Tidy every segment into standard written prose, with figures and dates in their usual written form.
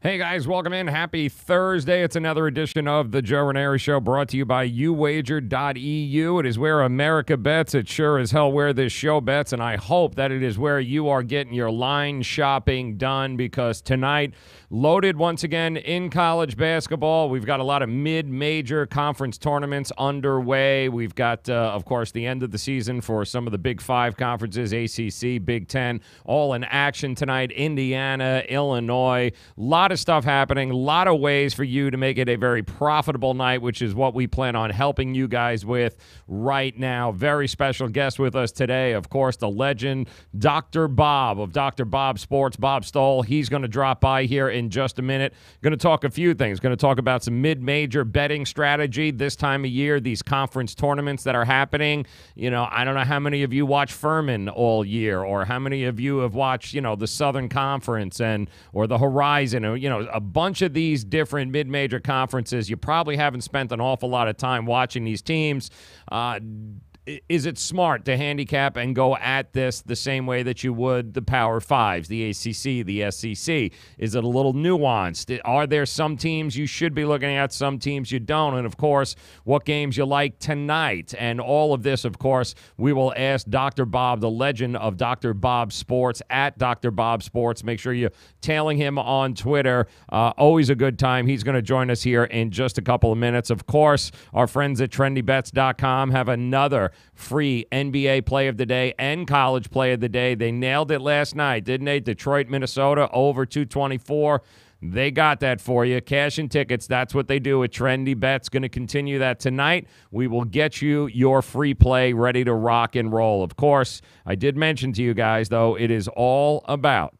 Hey guys, welcome in. Happy Thursday. It's another edition of the Joe Raineri Show, brought to you by uwager.eu. It is where America bets. It sure as hell where this show bets, and I hope that it is where you are getting your line shopping done, because tonight, loaded once again in college basketball. We've got a lot of mid-major conference tournaments underway. We've got, of course, the end of the season for some of the Big Five conferences, ACC, Big Ten, all in action tonight. Indiana, Illinois, a lot of stuff happening, a lot of ways for you to make it a very profitable night, which is what we plan on helping you guys with right now. Very special guest with us today, of course, the legend, Dr. Bob of Dr. Bob Sports, Bob Stoll. He's going to drop by here in just a minute. Going to talk a few things. Going to talk about some mid-major betting strategy this time of year, these conference tournaments that are happening. You know, I don't know how many of you watch Furman all year, or how many of you have watched, you know, the Southern Conference or the Horizon, or, you know, a bunch of these different mid-major conferences. You probably haven't spent an awful lot of time watching these teams. Is it smart to handicap and go at this the same way that you would the Power Fives, the ACC, the SEC? Is it a little nuanced? Are there some teams you should be looking at, some teams you don't? And, of course, what games you like tonight? And all of this, of course, we will ask Dr. Bob, the legend of Dr. Bob Sports, at Dr. Bob Sports. Make sure you're tailing him on Twitter. Always a good time. He's going to join us here in just a couple of minutes. Of course, our friends at trendybets.com have another free NBA play of the day and college play of the day. They nailed it last night, didn't they? Detroit, Minnesota, over 224. They got that for you. Cash and tickets, that's what they do at Trendy Bets. Going to continue that tonight. We will get you your free play ready to rock and roll. Of course, I did mention to you guys, though, it is all about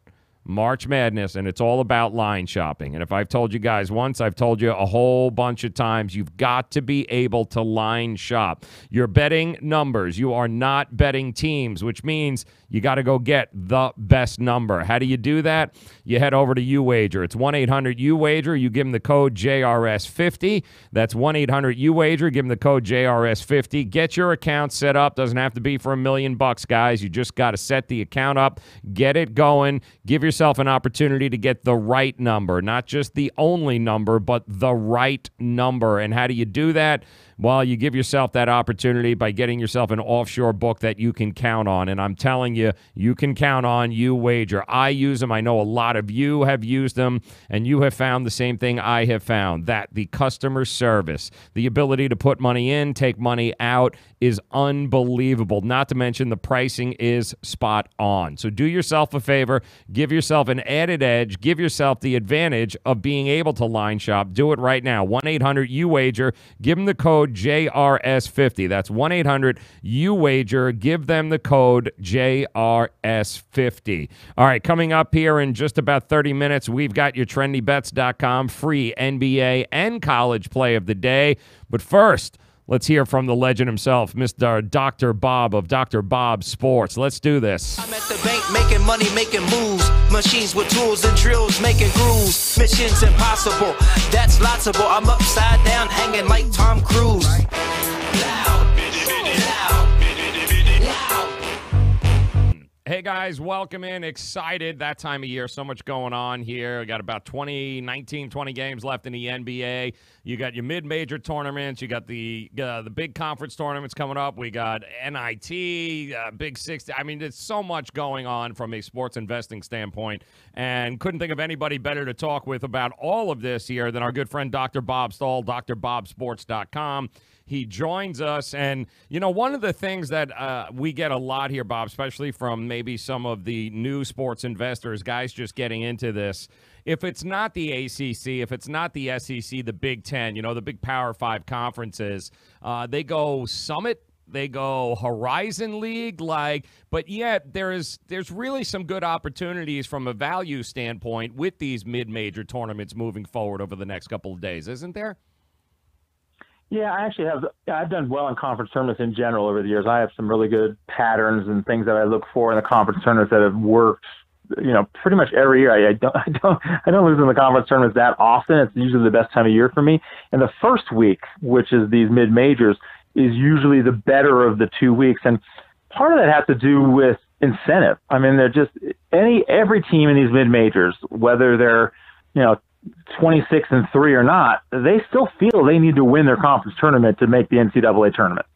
March Madness, and it's all about line shopping. And if I've told you guys once, I've told you a whole bunch of times, you've got to be able to line shop. You're betting numbers. You are not betting teams, which means you got to go get the best number. How do you do that? You head over to UWager. It's 1-800-UWager. You give them the code JRS50. That's 1-800-UWager. Give them the code JRS50. Get your account set up. Doesn't have to be for $1 million, guys. You just got to set the account up, get it going, give yourself an opportunity to get the right number, not just the only number, but the right number. And how do you do that? Well, you give yourself that opportunity by getting yourself an offshore book that you can count on. And I'm telling you, you can count on UWager. I use them. I know a lot of you have used them, and you have found the same thing I have found, that the customer service, the ability to put money in, take money out, is unbelievable. Not to mention the pricing is spot on. So do yourself a favor. Give yourself an added edge. Give yourself the advantage of being able to line shop. Do it right now. 1-800-UWager. Give them the code JRS50. That's 1-800-UWager. Give them the code JRS50. All right, coming up here in just about 30 minutes, we've got your trendybets.com free NBA and college play of the day. But first, let's hear from the legend himself, Mr. Dr. Bob of Dr. Bob Sports. Let's do this. I'm at the bank making money, making moves. Machines with tools and drills, making grooves. Missions impossible, that's lotsable. I'm upside down, hanging like Tom Cruise. Hey guys, welcome in. Excited that time of year. So much going on here. We got about 20 games left in the NBA. You got your mid-major tournaments. You got the big conference tournaments coming up. We got NIT, Big 60. I mean, there's so much going on from a sports investing standpoint, and couldn't think of anybody better to talk with about all of this here than our good friend Dr. Bob Stoll, drbobsports.com. He joins us, and, you know, one of the things that we get a lot here, Bob, especially from maybe some of the new sports investors, guys just getting into this, if it's not the ACC, if it's not the SEC, the Big Ten, you know, the big Power Five conferences, they go Summit, they go Horizon League, but yet there's really some good opportunities from a value standpoint with these mid-major tournaments moving forward over the next couple of days, isn't there? Yeah, I actually have. I've done well in conference tournaments in general over the years. I have some really good patterns and things that I look for in the conference tournaments that have worked, you know, pretty much every year. I don't lose in the conference tournaments that often. It's usually the best time of year for me. And the first week, which is these mid majors, is usually the better of the 2 weeks. And part of that has to do with incentive. I mean, they're just every team in these mid majors, whether they're, you know, 26-3 or not, they still feel they need to win their conference tournament to make the NCAA tournament.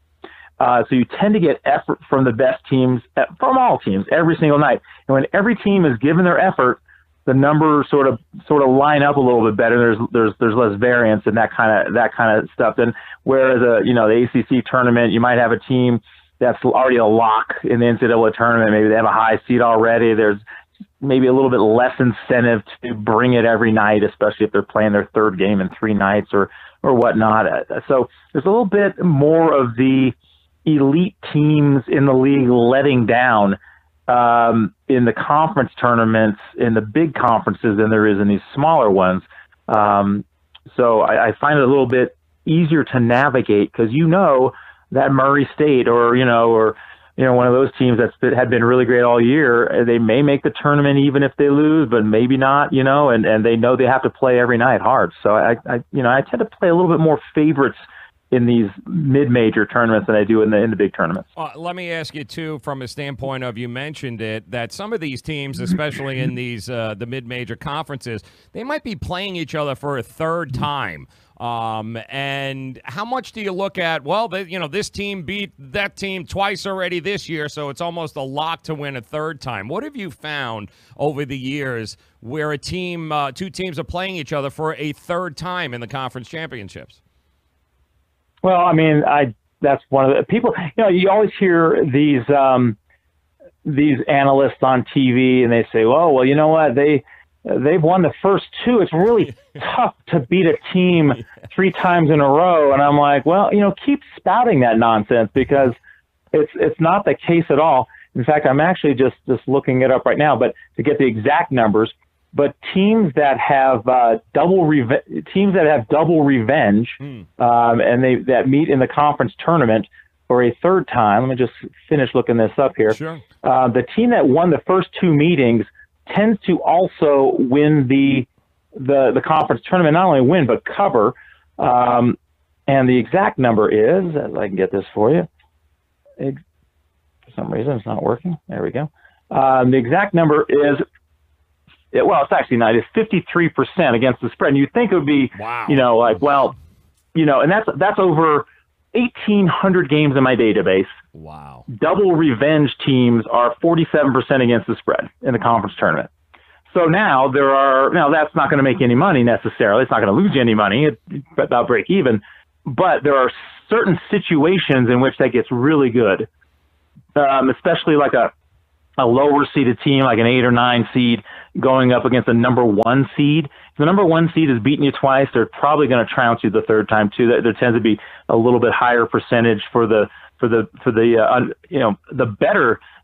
So you tend to get effort from the best teams, from all teams, every single night. And when every team is given their effort, the numbers sort of line up a little bit better. There's less variance and that kind of stuff. And whereas the ACC tournament, you might have a team that's already a lock in the NCAA tournament. Maybe they have a high seed already. There's maybe a little bit less incentive to bring it every night, especially if they're playing their third game in 3 nights or whatnot. So there's a little bit more of the elite teams in the league letting down in the conference tournaments, in the big conferences, than there is in these smaller ones. So I find it a little bit easier to navigate because that Murray State or one of those teams that had been really great all year, they may make the tournament even if they lose, but maybe not, and they know they have to play every night hard. So I tend to play a little bit more favorites in these mid-major tournaments than I do in the big tournaments. Let me ask you, too, from a standpoint of, you mentioned it, that some of these teams, especially in these the mid-major conferences, they might be playing each other for a third time. And how much do you look at, this team beat that team twice already this year, so it's almost a lock to win a third time. What have you found over the years where two teams are playing each other for a third time in the conference championships? Well, I mean, that's one of the people, you always hear these analysts on TV and they say, well, you know what? They've won the first 2. It's really tough to beat a team 3 times in a row. And I'm like, well, keep spouting that nonsense because it's not the case at all. In fact, I'm actually just looking it up right now, but to get the exact numbers. But teams that have double revenge, and that meet in the conference tournament for a third time. Let me just finish looking this up here. Sure. The team that won the first 2 meetings tends to also win the conference tournament. Not only win but cover. And the exact number is, as I can get this for you. For some reason, it's not working. There we go. The exact number is. It's actually not. It's 53% against the spread. And you'd think it would be, wow. And that's over 1,800 games in my database. Wow. Double revenge teams are 47% against the spread in the conference tournament. So now that's not going to make any money necessarily. It's not going to lose you any money. It's about break even. But there are certain situations in which that gets really good, especially like a lower seeded team, like an 8 or 9 seed, going up against a number 1 seed. If the number 1 seed has beaten you twice, they're probably going to trounce you the third time too. There tends to be a little bit higher percentage for the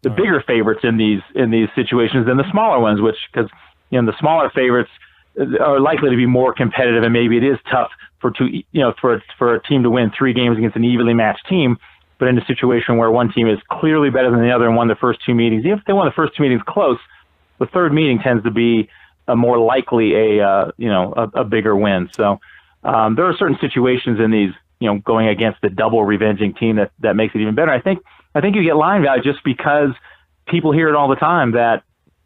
bigger favorites in these situations than the smaller ones, because the smaller favorites are likely to be more competitive, and maybe it is tough for a team to win 3 games against an evenly matched team. But in a situation where one team is clearly better than the other and won the first 2 meetings, even if they won the first 2 meetings close, the third meeting tends to be a more likely a bigger win. So there are certain situations in these, going against the double revenging team that makes it even better. I think you get line value just because people hear it all the time that,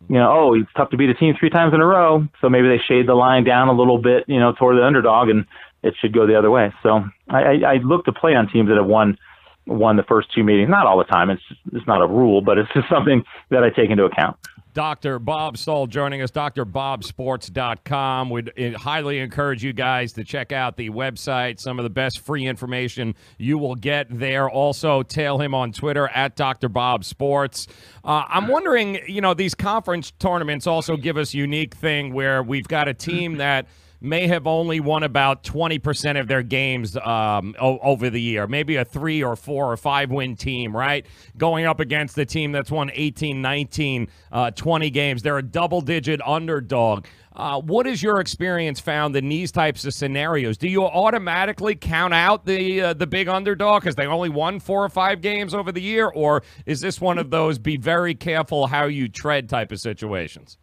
it's tough to beat a team 3 times in a row. So maybe they shade the line down a little bit, toward the underdog, and it should go the other way. So I look to play on teams that have won the first 2 meetings. Not all the time. It's not a rule, but it's just something that I take into account. Dr. Bob Stoll joining us, drbobsports.com. We'd highly encourage you guys to check out the website, some of the best free information you will get there. Also, tail him on Twitter at Dr. Bob Sports. I'm wondering, these conference tournaments also give us a unique thing where we've got a team that may have only won about 20% of their games over the year, maybe a 3 or 4 or 5 win team, right? Going up against the team that's won 18, 19, 20 games. They're a double-digit underdog. What has your experience found in these types of scenarios? Do you automatically count out the big underdog because they only won 4 or 5 games over the year, or is this one of those be very careful how you tread type of situations?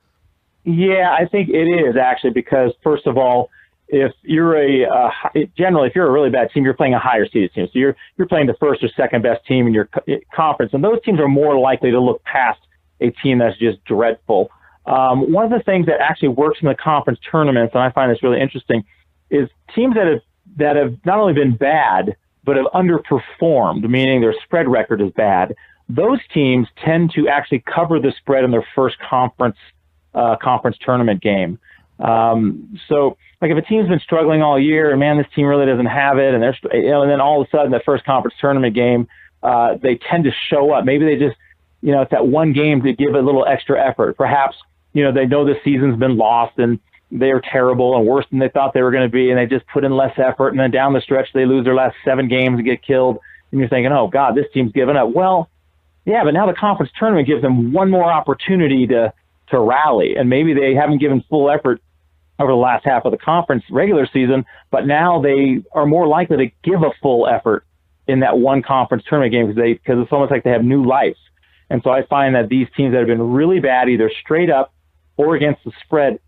Yeah, I think it is actually, because first of all, if you're if you're a really bad team, you're playing a higher seeded team. So you're playing the first or second best team in your conference, and those teams are more likely to look past a team that's just dreadful. One of the things that actually works in the conference tournaments, and I find this really interesting, is teams that have not only been bad, but have underperformed, meaning their spread record is bad. Those teams tend to actually cover the spread in their first conference tournament game. So, like if a team's been struggling all year, and man, this team really doesn't have it, and and then all of a sudden, the first conference tournament game, they tend to show up. Maybe they just, it's that one game to give a little extra effort. Perhaps, they know the season's been lost and they're terrible and worse than they thought they were going to be, and they just put in less effort, and then down the stretch they lose their last 7 games and get killed, and you're thinking, oh God, this team's given up. Well, yeah, but now the conference tournament gives them one more opportunity to rally, and maybe they haven't given full effort over the last half of the conference regular season, but now they are more likely to give a full effort in that one conference tournament game because it's almost like they have new life. And so I find that these teams that have been really bad, either straight up or against the spread,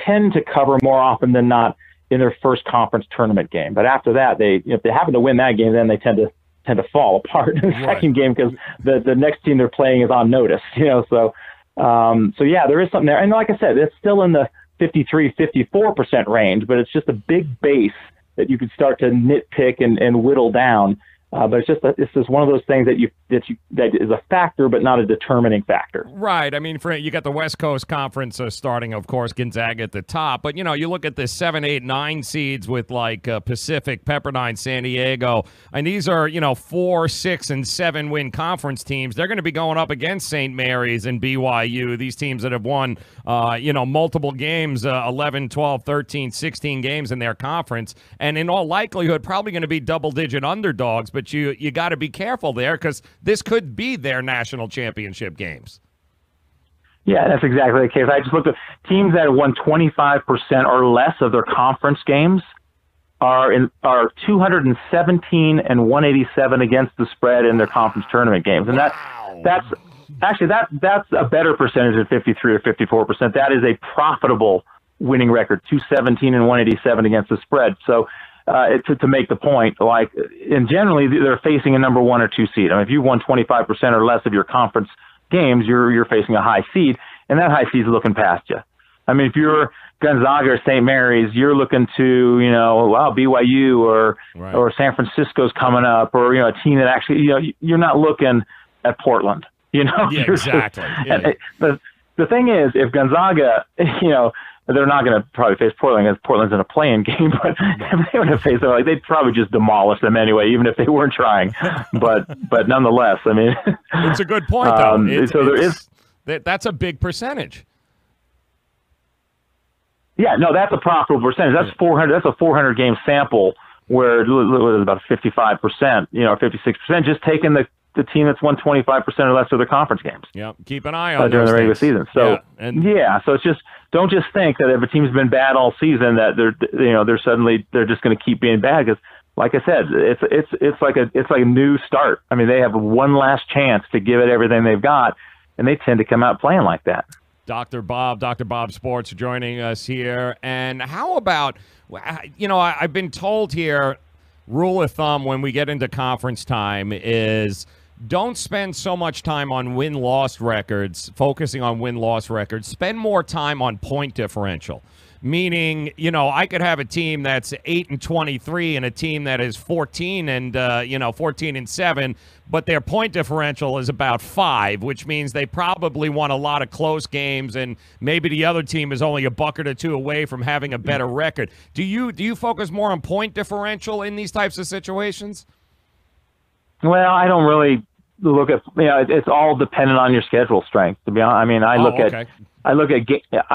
tend to cover more often than not in their first conference tournament game. But after that, if they happen to win that game, then they tend to fall apart in the second game because the next team they're playing is on notice. So yeah, there is something there. And like I said, it's still in the 53-54% range, but it's just a big base that you could start to nitpick and whittle down. But it's just one of those things that is a factor, but not a determining factor. Right. I mean, you got the West Coast Conference starting, of course, Gonzaga at the top. But, you look at the 7, 8, 9 seeds with, like, Pacific, Pepperdine, San Diego. And these are, 4, 6, and 7 win conference teams. They're going to be going up against St. Mary's and BYU, these teams that have won, multiple games, 11, 12, 13, 16 games in their conference. And in all likelihood, probably going to be double-digit underdogs. But you got to be careful there because this could be their national championship games. Yeah, that's exactly the case. I just looked at teams that have won 25% or less of their conference games are 217 and 187 against the spread in their conference tournament games, and that's a better percentage than 53 or 54%. That is a profitable winning record, 217 and 187 against the spread. So. To make the point, and generally they're facing a number 1 or 2 seed. I mean, if you won 25% or less of your conference games, you're facing a high seed, and that high seed's looking past you. I mean, if you're Gonzaga or St. Mary's, you're looking to, BYU or San Francisco's coming up, or a team that actually, you're not looking at Portland. Yeah, exactly. Yeah. The thing is, if Gonzaga, they're not going to probably face Portland because Portland's in a play-in game, but if they were to face them, they'd probably just demolish them anyway, even if they weren't trying. But nonetheless, I mean, it's a good point though. That's a big percentage. Yeah, no, that's a profitable percentage. That's 400. That's a 400 game sample where it was about 55%, or 56%, just taking the team that's won 25% or less of their conference games. Yeah, keep an eye on during the regular things. season. So so it's just don't just think that if a team's been bad all season that they're just going to keep being bad, because like I said, it's like a new start. I mean, they have one last chance to give it everything they've got, and they tend to come out playing like that. Dr. Bob Sports joining us here. And how about, I've been told here, rule of thumb when we get into conference time is don't spend so much time on win-loss records, focusing on win-loss records. Spend more time on point differential. Meaning, I could have a team that's 8 and 23 and a team that is 14 and 14 and 7, but their point differential is about 5, which means they probably won a lot of close games, and maybe the other team is only a bucket or 2 away from having a better record. Do you focus more on point differential in these types of situations? Well, I don't really look at it's all dependent on your schedule strength. To be honest, I mean, I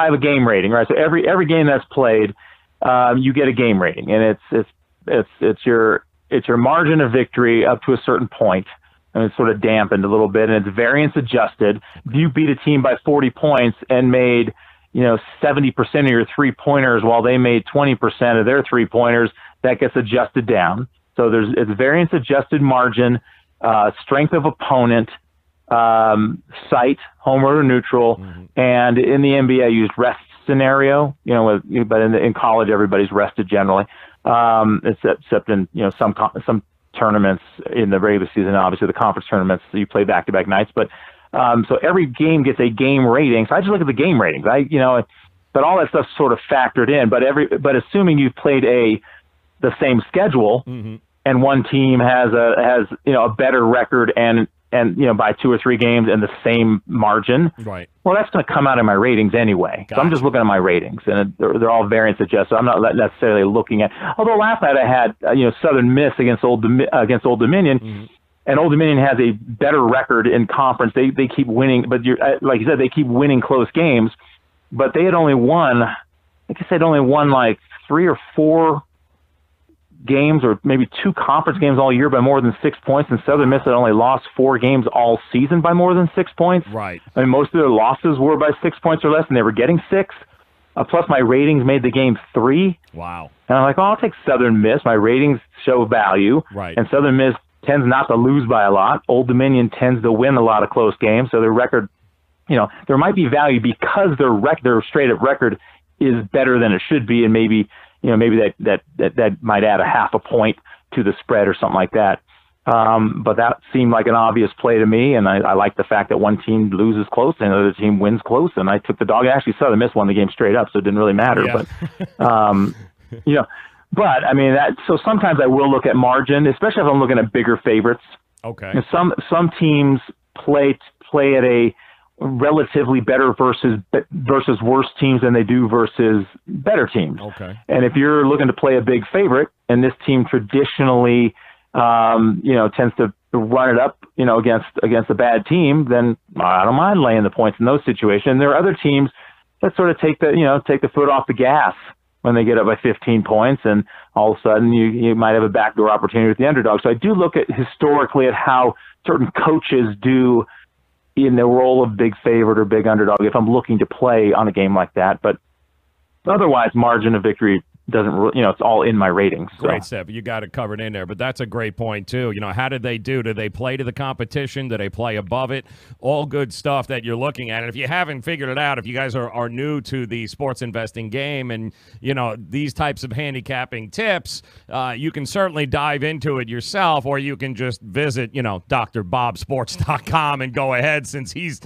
have a game rating, right? So every game that's played, you get a game rating, and it's your margin of victory up to a certain point, and it's sort of dampened a little bit, and it's variance adjusted. If you beat a team by 40 points and made 70% of your 3-pointers while they made 20% of their 3-pointers, that gets adjusted down. So it's variance adjusted margin, strength of opponent, site, home road or neutral, and in the NBA I used rest scenario, but in college everybody's rested generally, except in some tournaments in the regular season. Obviously the conference tournaments you play back-to-back nights, but So every game gets a game rating. So I just look at the game ratings. But all that stuff's sort of factored in. But assuming you've played the same schedule, and one team has a better record and by 2 or 3 games and the same margin, right? Well, that's going to come out in my ratings anyway. Gotcha. So I'm just looking at my ratings, and they're all variance adjusted. So I'm not necessarily looking at. Although last night I had Southern Miss against Old Dominion. And Old Dominion has a better record in conference. They keep winning, but like you said, they keep winning close games. But they had only won, like I said, like 3 or 4 games, or maybe 2 conference games all year by more than 6 points. And Southern Miss had only lost 4 games all season by more than 6 points. Right. I mean, most of their losses were by 6 points or less, and they were getting 6. Plus, my ratings made the game 3. Wow. And I'm like, I'll take Southern Miss. My ratings show value. Right. And Southern Miss tends not to lose by a lot. Old Dominion tends to win a lot of close games, so their record, there might be value because their straight-up record is better than it should be, and maybe that might add a half a point to the spread or something like that. But that seemed like an obvious play to me, and I like the fact that one team loses close and another team wins close, and I took the dog. Actually, Southern Miss won the game straight up, so it didn't really matter. Yeah. But I mean, so sometimes I will look at margin, especially if I'm looking at bigger favorites. Okay. And some teams play at a relatively better versus worse teams than they do versus better teams. Okay. And if you're looking to play a big favorite, and this team traditionally, tends to run it up, against a bad team, then I don't mind laying the points in those situations. There are other teams that sort of take the foot off the gas when they get up by 15 points, and all of a sudden you might have a backdoor opportunity with the underdog. So I do look at historically at how certain coaches do in the role of big favorite or big underdog if I'm looking to play on a game like that. But otherwise, margin of victory doesn't, it's all in my ratings. So. Great, Steph. You got it covered in there, but that's a great point too. How did they do? Do they play to the competition? Do they play above it? All good stuff that you're looking at. And if you haven't figured it out, if you guys are new to the sports investing game and, these types of handicapping tips, you can certainly dive into it yourself, or you can just visit, drbobsports.com and go ahead, since he's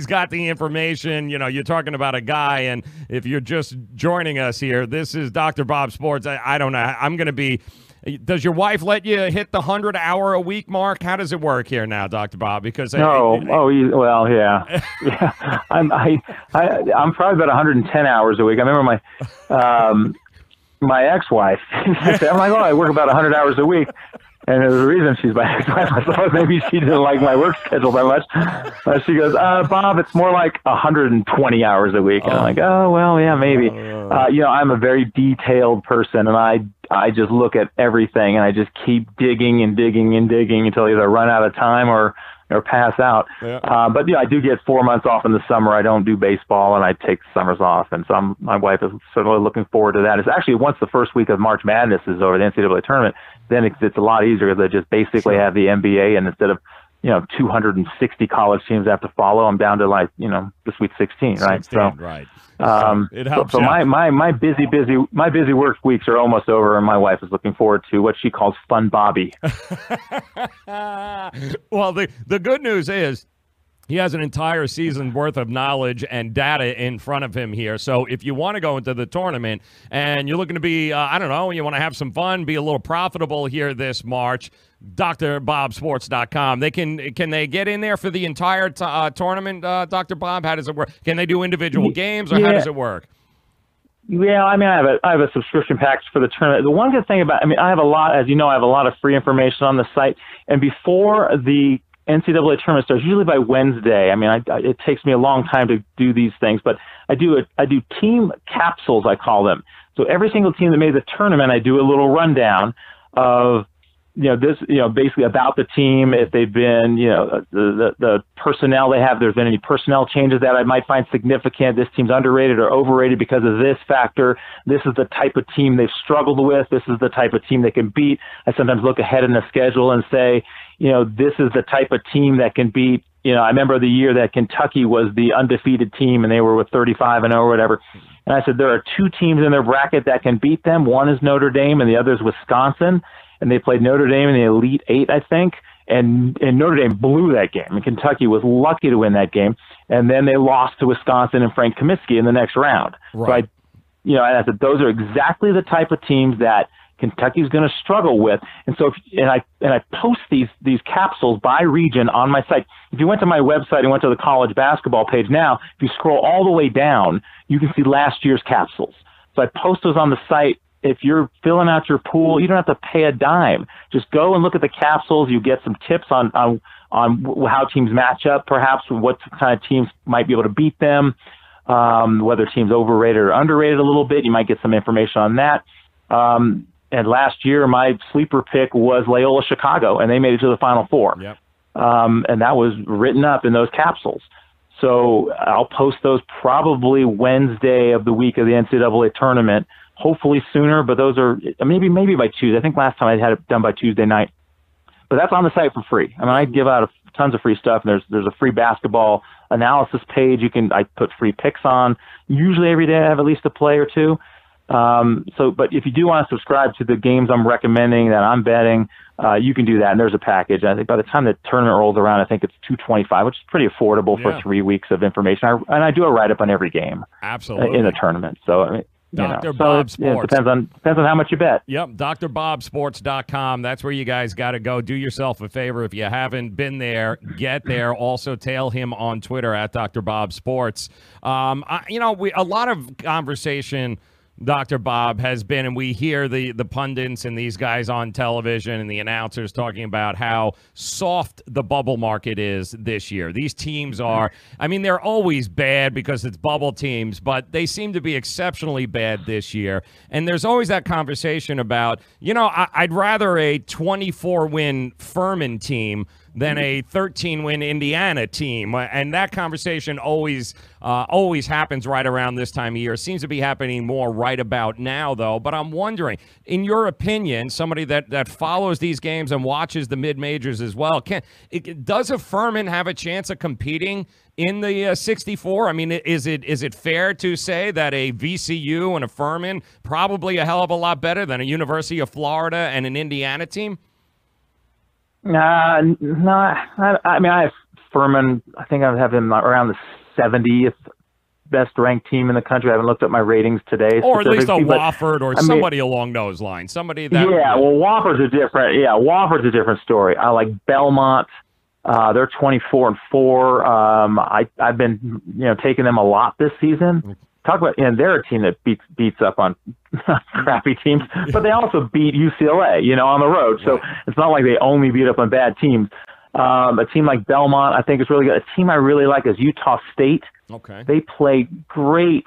got the information. You're talking about a guy, and if you're just joining us here, this is Dr. Bob Sports. I don't know. I'm going to be. Does your wife let you hit the 100-hour-a-week mark? How does it work here now, Dr. Bob? Because well, yeah. I'm probably about 110 hours a week. I remember my ex-wife. I'm like, I work about 100 hours a week. And there's a reason she's my ex-wife. I thought maybe she didn't like my work schedule that much. She goes, Bob, it's more like 120 hours a week. And I'm like, oh, well, yeah, maybe. I'm a very detailed person, and I just look at everything, and I just keep digging and digging and digging until I either run out of time or pass out. Yeah. But I do get 4 months off in the summer. I don't do baseball, and I take summers off. And so my wife is certainly looking forward to that. It's actually once the first week of March Madness is over, the NCAA tournament, then it's a lot easier because I just basically have the NBA, and instead of 260 college teams I have to follow, I'm down to the Sweet 16, right? Right. It helps. So my busy work weeks are almost over, and my wife is looking forward to what she calls Fun Bobby. Well, the good news is he has an entire season's worth of knowledge and data in front of him here. So if you want to go into the tournament and you're looking to be, you want to have some fun, be a little profitable here this March, drbobsports.com. Can they get in there for the entire tournament, Dr. Bob? How does it work? Can they do individual games, or how does it work? Yeah, I have a subscription package for the tournament. The one good thing about, I have a lot, as you know, I have a lot of free information on the site. And before the NCAA tournament starts, usually by Wednesday. It takes me a long time to do these things, but I do team capsules, I call them. So every single team that made the tournament, I do a little rundown of basically about the team, if they've been, the personnel they have, there's been any personnel changes that I might find significant. This team's underrated or overrated because of this factor. This is the type of team they've struggled with. This is the type of team they can beat. I sometimes look ahead in the schedule and say, this is the type of team that can beat. I remember the year that Kentucky was the undefeated team and they were with 35-0 or whatever. And I said, there are 2 teams in their bracket that can beat them. One is Notre Dame and the other is Wisconsin. And they played Notre Dame in the Elite Eight, I think. and Notre Dame blew that game. And Kentucky was lucky to win that game, and then they lost to Wisconsin and Frank Kaminsky in the next round. Right. So and I said those are exactly the type of teams that Kentucky's going to struggle with. And so, I post these capsules by region on my site. If you went to my website and went to the college basketball page now, if you scroll all the way down, you can see last year's capsules. So I post those on the site. If you're filling out your pool, you don't have to pay a dime. Just go and look at the capsules. You get some tips on how teams match up, perhaps what kind of teams might be able to beat them, whether teams overrated or underrated a little bit. You might get some information on that. And last year, my sleeper pick was Loyola Chicago, and they made it to the Final Four. Yep. And that was written up in those capsules. So I'll post those probably Wednesday of the week of the NCAA tournament, hopefully sooner, but those are maybe by Tuesday. I think last time I had it done by Tuesday night. But that's on the site for free. I mean, I give out tons of free stuff, and there's a free basketball analysis page I put free picks on. Usually every day I have at least a play or two. But if you do want to subscribe to the games I'm recommending that I'm betting, you can do that. And there's a package. I think by the time the tournament rolls around, I think it's $225, which is pretty affordable for 3 weeks of information. I do a write-up on every game. Absolutely. In the tournament. So, I mean, Dr. Bob Sports. It depends on how much you bet. Yep, drbobsports.com. That's where you guys got to go. Do yourself a favor. If you haven't been there, get there. Also, tail him on Twitter at Dr. Bob Sports. A lot of conversation, Dr. Bob, has been, and we hear the pundits and these guys on television and the announcers talking about how soft the bubble market is this year. These teams are, they're always bad because it's bubble teams, but they seem to be exceptionally bad this year. And there's always that conversation about, I'd rather a 24-win Furman team than a 13-win Indiana team. And that conversation always happens right around this time of year. It seems to be happening more right about now, though. But I'm wondering, in your opinion, somebody that follows these games and watches the mid-majors as well, does a Furman have a chance of competing in the 64? I mean, is it fair to say that a VCU and a Furman probably a hell of a lot better than a University of Florida and an Indiana team? No. I have Furman. I think I have him around the 70th best ranked team in the country. I haven't looked at my ratings today. Or at least a Wofford or somebody along those lines. Somebody that. Yeah, well, Wofford's a different story. I like Belmont. They're 24-4. I've been taking them a lot this season. Talk about, they're a team that beats up on crappy teams, but they also beat UCLA, on the road. So it's not like they only beat up on bad teams. A team like Belmont, I think, is really good. A team I really like is Utah State. Okay. They play great.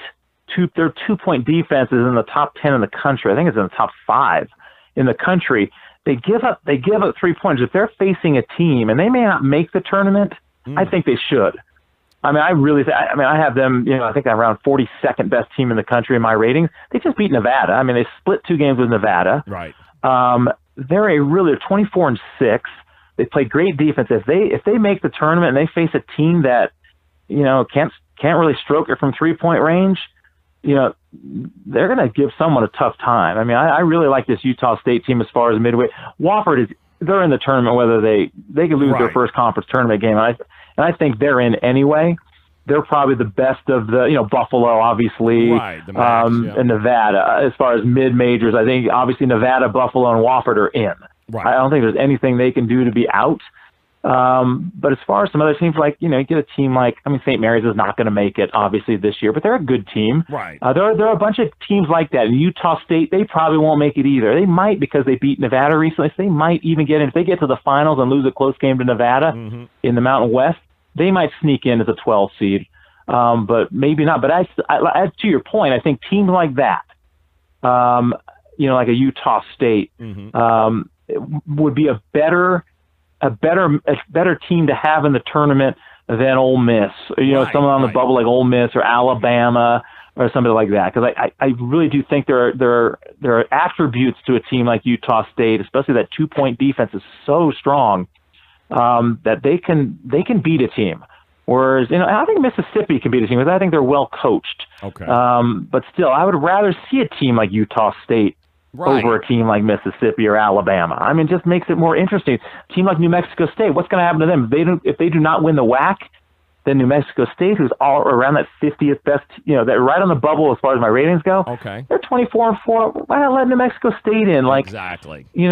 Their 2-point defense is in the top 10 in the country. I think it's in the top 5 in the country. They give up 3 points. If they're facing a team, and they may not make the tournament, I think they should. I have them, I think I'm around 42nd best team in the country in my ratings. They just beat Nevada. They split 2 games with Nevada. Right. They're 24-6. They play great defense. If they make the tournament and they face a team that, can't really stroke it from 3-point range, they're going to give someone a tough time. I really like this Utah State team as far as midway. Wofford they're in the tournament whether they could lose their first conference tournament game. And I think they're in anyway. They're probably the best of the, Buffalo, obviously, and Nevada. As far as mid-majors, I think obviously Nevada, Buffalo, and Wofford are in. Right. I don't think there's anything they can do to be out. But as far as some other teams, like, you get a team like, St. Mary's is not going to make it, obviously, this year, but they're a good team. Right. There are a bunch of teams like that. And Utah State, they probably won't make it either. They might because they beat Nevada recently. So they might even get in. If they get to the finals and lose a close game to Nevada in the Mountain West, they might sneak in as a 12 seed. But maybe not. But as to your point, I think teams like that, like a Utah State, would be a better team to have in the tournament than Ole Miss. Someone on the bubble like Ole Miss or Alabama or somebody like that. Because I really do think there are attributes to a team like Utah State, especially that 2-point defense is so strong that they can beat a team. Whereas, I think Mississippi can beat a team because I think they're well coached. Okay. But still, I would rather see a team like Utah State over a team like Mississippi or Alabama. I mean, it just makes it more interesting. A team like New Mexico State, what's going to happen to them? If they do not win the WAC, then New Mexico State, who's all around that 50th best, they're right on the bubble as far as my ratings go. Okay. They're 24-4. Why not let New Mexico State in? Like, exactly. You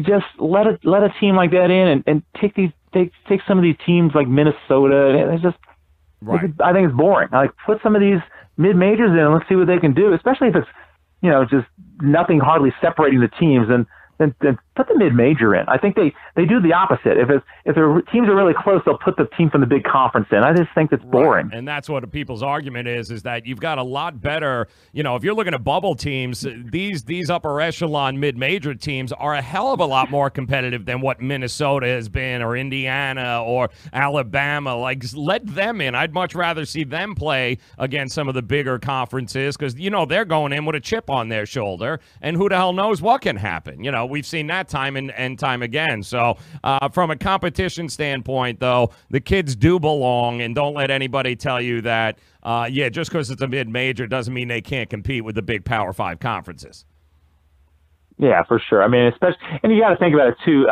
just let a team like that in and take some of these teams like Minnesota. And it's just, I think it's boring. Like, put some of these mid-majors in and let's see what they can do, especially if it's, just nothing hardly separating the teams, and then put the mid-major in. I think they do the opposite. If the teams are really close, they'll put the team from the big conference in. I just think that's boring. Right. And that's what people's argument is that you've got a lot better, if you're looking at bubble teams, these upper echelon mid-major teams are a hell of a lot more competitive than what Minnesota has been, or Indiana or Alabama. Like, let them in. I'd much rather see them play against some of the bigger conferences, because, they're going in with a chip on their shoulder, and who the hell knows what can happen. We've seen that time and time again. So from a competition standpoint, though, the kids do belong, and don't let anybody tell you that, just because it's a mid-major doesn't mean they can't compete with the big Power 5 conferences. Yeah, for sure. I mean, especially, and you got to think about it too.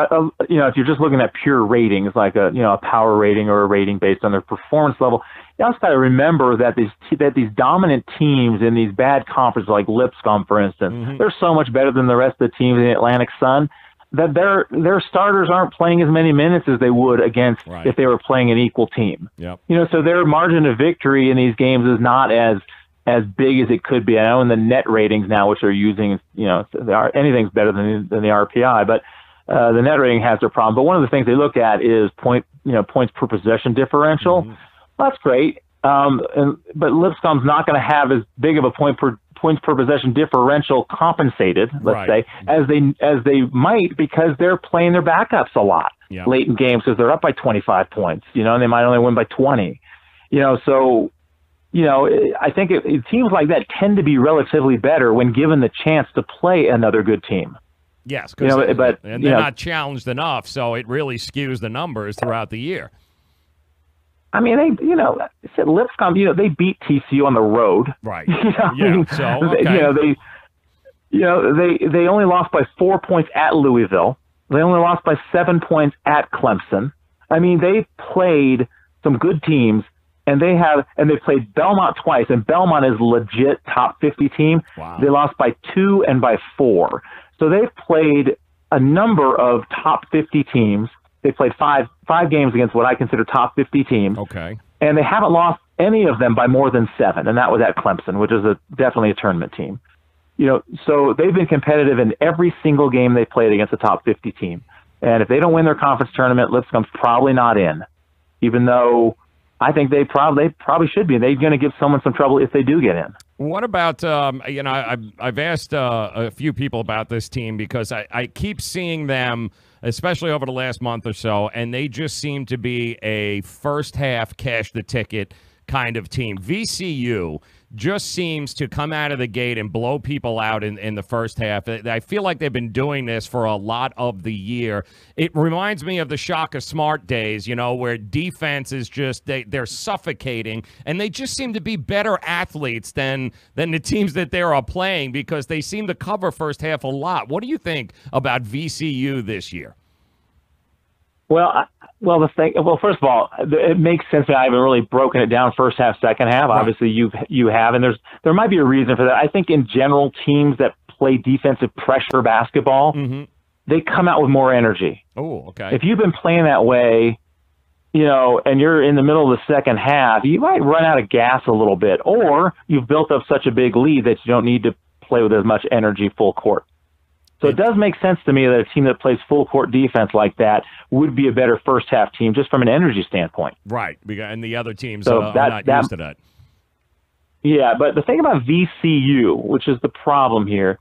If you're just looking at pure ratings, like a power rating or a rating based on their performance level, you also got to remember that these dominant teams in these bad conferences, like Lipscomb, for instance, they're so much better than the rest of the teams in the Atlantic Sun that their starters aren't playing as many minutes as they would against if they were playing an equal team. Yep. So their margin of victory in these games is not as big as it could be. I know in the net ratings now, which they're using, anything's better than the RPI, but the net rating has their problem. But one of the things they look at is points per possession differential. Well, that's great, but Lipscomb's not going to have as big of a points per possession differential compensated, let's say, as they might, because they're playing their backups a lot late in games, because they're up by 25 points, and they might only win by 20. So. I think teams like that tend to be relatively better when given the chance to play another good team. Yes, but they're not challenged enough, so it really skews the numbers throughout the year. I mean, said Lipscomb, they beat TCU on the road. Right. They only lost by 4 points at Louisville. They only lost by 7 points at Clemson. I mean, they played some good teams. And they played Belmont twice, and Belmont is a legit top 50 team. Wow. They lost by 2 and by 4. So they've played a number of top 50 teams. They played five games against what I consider top 50 teams. Okay. And they haven't lost any of them by more than 7, and that was at Clemson, which is definitely a tournament team. So they've been competitive in every single game they played against a top 50 team. And if they don't win their conference tournament, Lipscomb's probably not in, even though I think they probably should be. They're going to give someone some trouble if they do get in. What about, I've asked a few people about this team, because I keep seeing them, especially over the last month or so, and they just seem to be a first half cash the ticket kind of team. VCU just seems to come out of the gate and blow people out in the first half. I feel like they've been doing this for a lot of the year. It reminds me of the Shaka Smart days, where defense is just, they're suffocating, and they just seem to be better athletes than the teams that they are playing, because they seem to cover first half a lot. What do you think about VCU this year? Well, first of all, it makes sense that I haven't really broken it down first half, second half. Right. Obviously, you have, and there might be a reason for that. I think in general, teams that play defensive pressure basketball, they come out with more energy. Oh, okay. If you've been playing that way, and you're in the middle of the second half, you might run out of gas a little bit, or you've built up such a big lead that you don't need to play with as much energy full court. So it does make sense to me that a team that plays full court defense like that would be a better first half team, just from an energy standpoint. Right, and the other teams are not used to that. Yeah, but the thing about VCU, which is the problem here,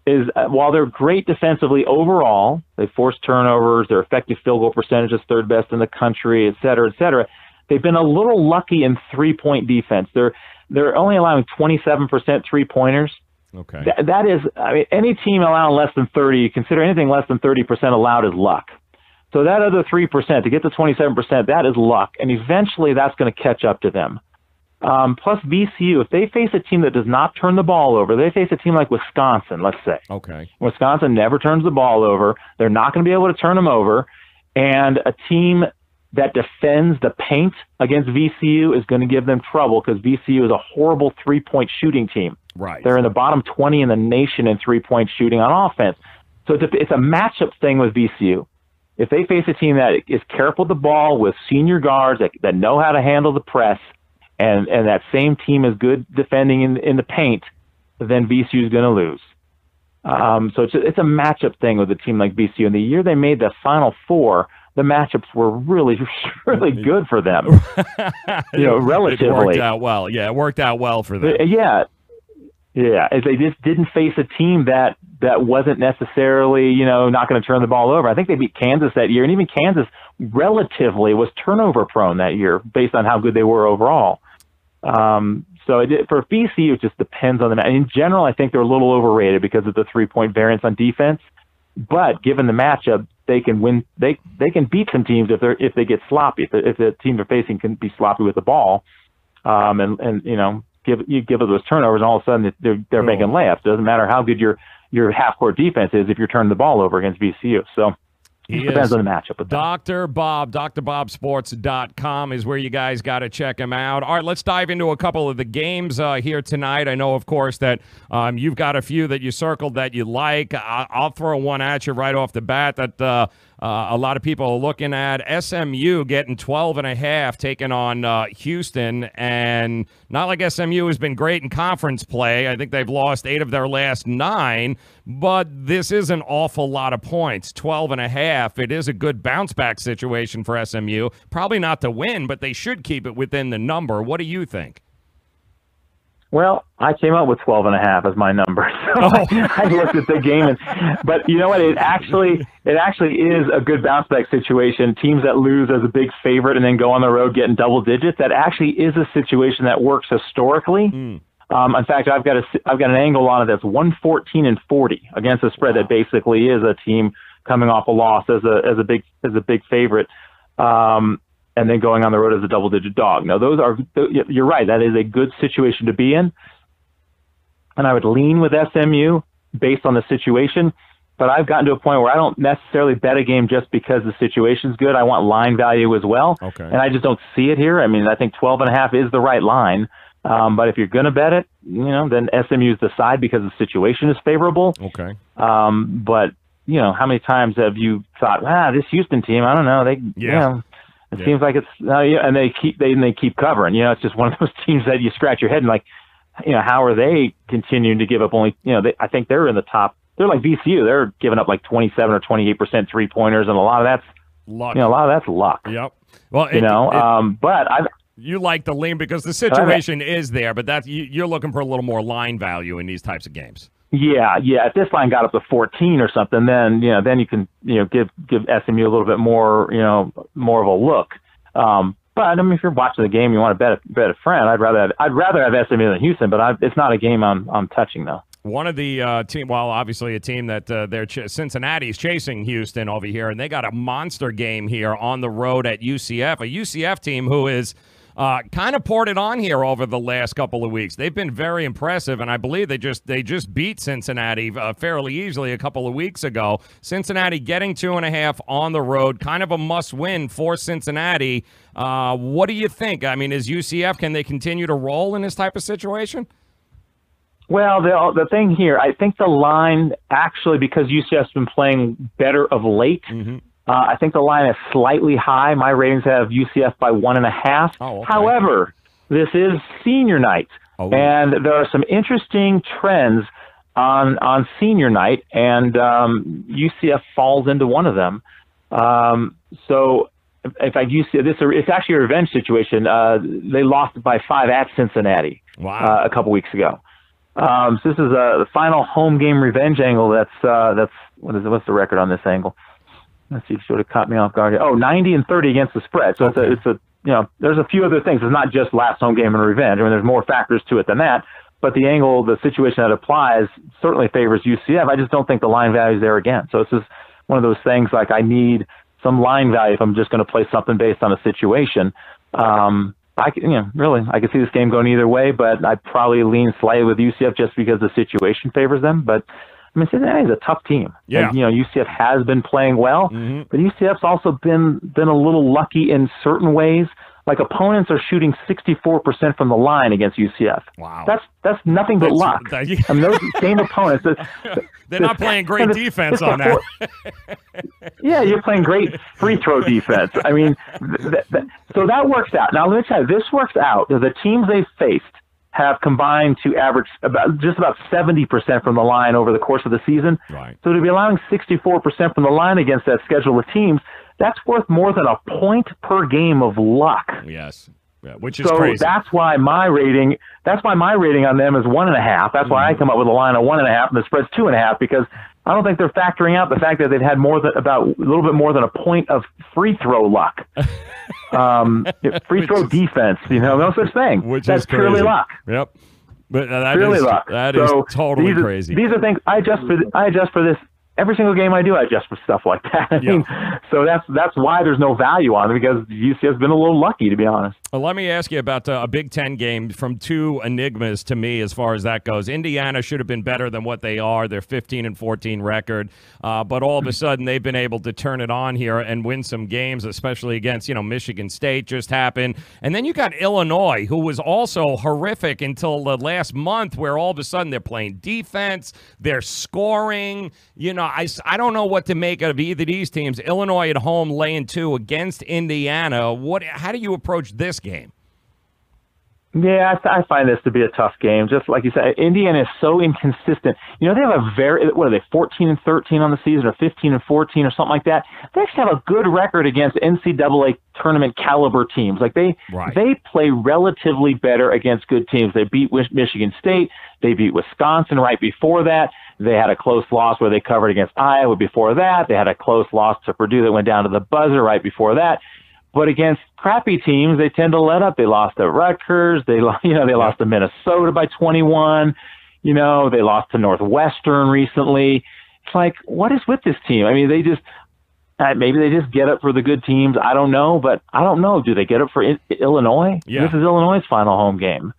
is while they're great defensively overall, they force turnovers, their effective field goal percentage is third best in the country, et cetera, they've been a little lucky in three-point defense. They're only allowing 27% three-pointers. Okay. That is, any team allowing less than 30, consider anything less than 30% allowed as luck. So that other 3%, to get to 27%, that is luck. And eventually that's going to catch up to them. Plus VCU, if they face a team that does not turn the ball over, they face a team like Wisconsin, let's say. Okay. Wisconsin never turns the ball over. They're not going to be able to turn them over. And a team that defends the paint against VCU is going to give them trouble because VCU is a horrible three-point shooting team. Right. They're in the bottom 20 in the nation in three-point shooting on offense. So it's a matchup thing with VCU. If they face a team that is careful with the ball with senior guards that know how to handle the press, and that same team is good defending in the paint, then VCU is going to lose. So it's a matchup thing with a team like VCU. And the year they made the Final Four, the matchups were really, really good for them. Relatively. It worked out well. Yeah, it worked out well for them. Yeah. They just didn't face a team that wasn't necessarily, not going to turn the ball over. I think they beat Kansas that year, and even Kansas relatively was turnover prone that year based on how good they were overall. For VCU, it just depends on the. In general, I think they're a little overrated because of the 3-point variance on defense. But given the matchup, they can win. They can beat some teams if they get sloppy. If the team they're facing can be sloppy with the ball, give it those turnovers, and all of a sudden they're making layups. It doesn't matter how good your half court defense is if you're turning the ball over against VCU. So. It depends on the matchup. With Dr. Bob, drbobsports.com is where you guys got to check him out. All right, let's dive into a couple of the games here tonight. I know, of course, that you've got a few that you circled that you like. I'll throw one at you right off the bat that a lot of people are looking at. SMU getting 12.5, taking on Houston. And not like SMU has been great in conference play. I think they've lost 8 of their last 9. But this is an awful lot of points, 12.5. It is a good bounce-back situation for SMU. Probably not to win, but they should keep it within the number. What do you think? Well, I came up with 12.5 as my number. So I looked at the game, but you know what? It actually is a good bounce-back situation. Teams that lose as a big favorite and then go on the road getting double digits, that actually is a situation that works historically. In fact, I've got an angle on it that's 114-40 against a spread that basically is a team coming off a loss as a big favorite, and then going on the road as a double-digit dog. Now, you're right. That is a good situation to be in, and I would lean with SMU based on the situation. But I've gotten to a point where I don't necessarily bet a game just because the situation's good. I want line value as well, and I just don't see it here. I mean, I think 12.5 is the right line. But if you're going to bet it, then SMU is the side because the situation is favorable. Okay. But how many times have you thought, this Houston team, I don't know, it seems like it's, and they keep covering. It's just one of those teams that you scratch your head and like, how are they continuing to give up only? I think they're in the top. They're like VCU. They're giving up like 27 or 28% 3-pointers, and a lot of that's luck. A lot of that's luck. Yep. Well, but you like the lean because the situation is there, but you're looking for a little more line value in these types of games. Yeah. If this line got up to 14 or something, then you can give SMU a little bit more more of a look. But I mean, if you're watching the game, you want to bet a friend. I'd rather have SMU than Houston, but it's not a game I'm touching though. One of the team, well, obviously a team that Cincinnati's chasing Houston over here, and they got a monster game here on the road at UCF, a UCF team who is kind of poured it on here over the last couple of weeks. They've been very impressive, and I believe they just beat Cincinnati fairly easily a couple of weeks ago. Cincinnati getting 2.5 on the road, kind of a must-win for Cincinnati. What do you think? I mean, is UCF, can they continue to roll in this type of situation? Well, the thing here, I think the line actually, because UCF's been playing better of late, I think the line is slightly high. My ratings have UCF by 1.5. Oh, okay. However, this is senior night, and there are some interesting trends on senior night, and UCF falls into one of them. So, in fact, it's actually a revenge situation. They lost by 5 at Cincinnati a couple weeks ago. So this is the final home game revenge angle. What's the record on this angle? Let's see, sort of caught me off guard here. 90-30 against the spread. So there's a few other things. It's not just last home game and revenge. I mean, there's more factors to it than that. But the angle, the situation that applies certainly favors UCF. I just don't think the line value is there again. So this is one of those things like I need some line value if I'm just going to play something based on a situation. I could see this game going either way, but I'd probably lean slightly with UCF just because the situation favors them. But I mean, Cincinnati is a tough team. Yeah. And, UCF has been playing well, but UCF's also been a little lucky in certain ways. Like, opponents are shooting 64% from the line against UCF. Wow. That's nothing but luck. I mean, those same opponents. They're not playing great defense on that. Yeah, you're playing great free throw defense. I mean, so that works out. Now, let me tell you, this works out. The teams they've faced have combined to average just about 70% from the line over the course of the season. Right. So to be allowing 64% from the line against that schedule of teams, that's worth more than a point per game of luck. Yes. Yeah, which is crazy. So that's why my rating on them is 1.5. That's why I come up with a line of 1.5, and the spread's 2.5, because I don't think they're factoring out the fact that they've had a little bit more than a point of free throw luck. Free throw defense, no such thing. That's purely luck. Yep. But luck. That is totally crazy. These are things I adjust for this. Every single game I do, I adjust for stuff like that. I mean, so that's why there's no value on it, because UCF's been a little lucky, to be honest. Well, let me ask you about a Big Ten game from two enigmas to me as far as that goes. Indiana should have been better than what they are. They're 15-14 record, but all of a sudden they've been able to turn it on here and win some games, especially against Michigan State just happened. And then you got Illinois, who was also horrific until the last month, where all of a sudden they're playing defense, they're scoring. I don't know what to make of either of these teams. Illinois at home laying 2 against Indiana. How do you approach this game? Yeah, I find this to be a tough game. Just like you said, Indiana is so inconsistent. They have what are they, 14-13 on the season, or 15-14 or something like that. They actually have a good record against NCAA tournament caliber teams. Like they play relatively better against good teams. They beat Michigan State. They beat Wisconsin right before that. They had a close loss where they covered against Iowa before that. They had a close loss to Purdue that went down to the buzzer right before that. But against crappy teams, they tend to let up. They lost to Rutgers. They lost to Minnesota by 21. They lost to Northwestern recently. It's like, what is with this team? I mean, maybe they just get up for the good teams. I don't know, but I don't know. Do they get up for Illinois? Yeah. This is Illinois' final home game.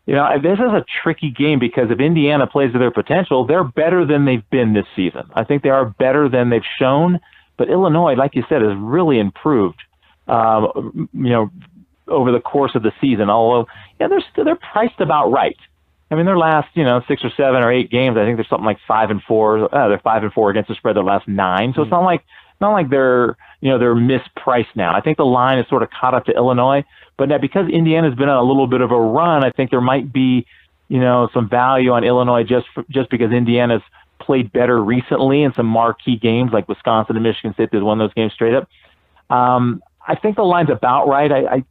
This is a tricky game, because if Indiana plays to their potential, they're better than they've been this season. I think they are better than they've shown. But Illinois, like you said, has really improved, over the course of the season. Although, they're priced about right. I mean, their last, 6 or 7 or 8 games, I think they're something like 5-4. They're 5-4 against the spread their last 9. So it's not like they're mispriced now. I think the line is sort of caught up to Illinois. But now, because Indiana's been on a little bit of a run, I think there might be, some value on Illinois just because Indiana's played better recently in some marquee games like Wisconsin and Michigan State. They won those games straight up. I think the line's about right. I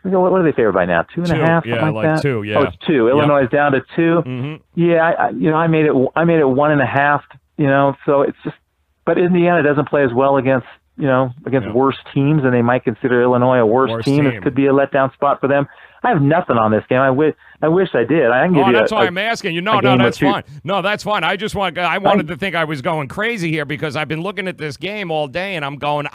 forget, what are they favored by now? 2.5? Yeah, like that? 2. Yeah. Oh, it's 2. Illinois is down to 2. Mm-hmm. Yeah, I made it 1.5. So it's just, but Indiana doesn't play as well against worse teams, and they might consider Illinois a worse team. It could be a letdown spot for them. I have nothing on this game. I wish I did. I can give you. That's why I'm asking you. No, that's fine. No, that's fine. I wanted to think I was going crazy here, because I've been looking at this game all day, and I'm going,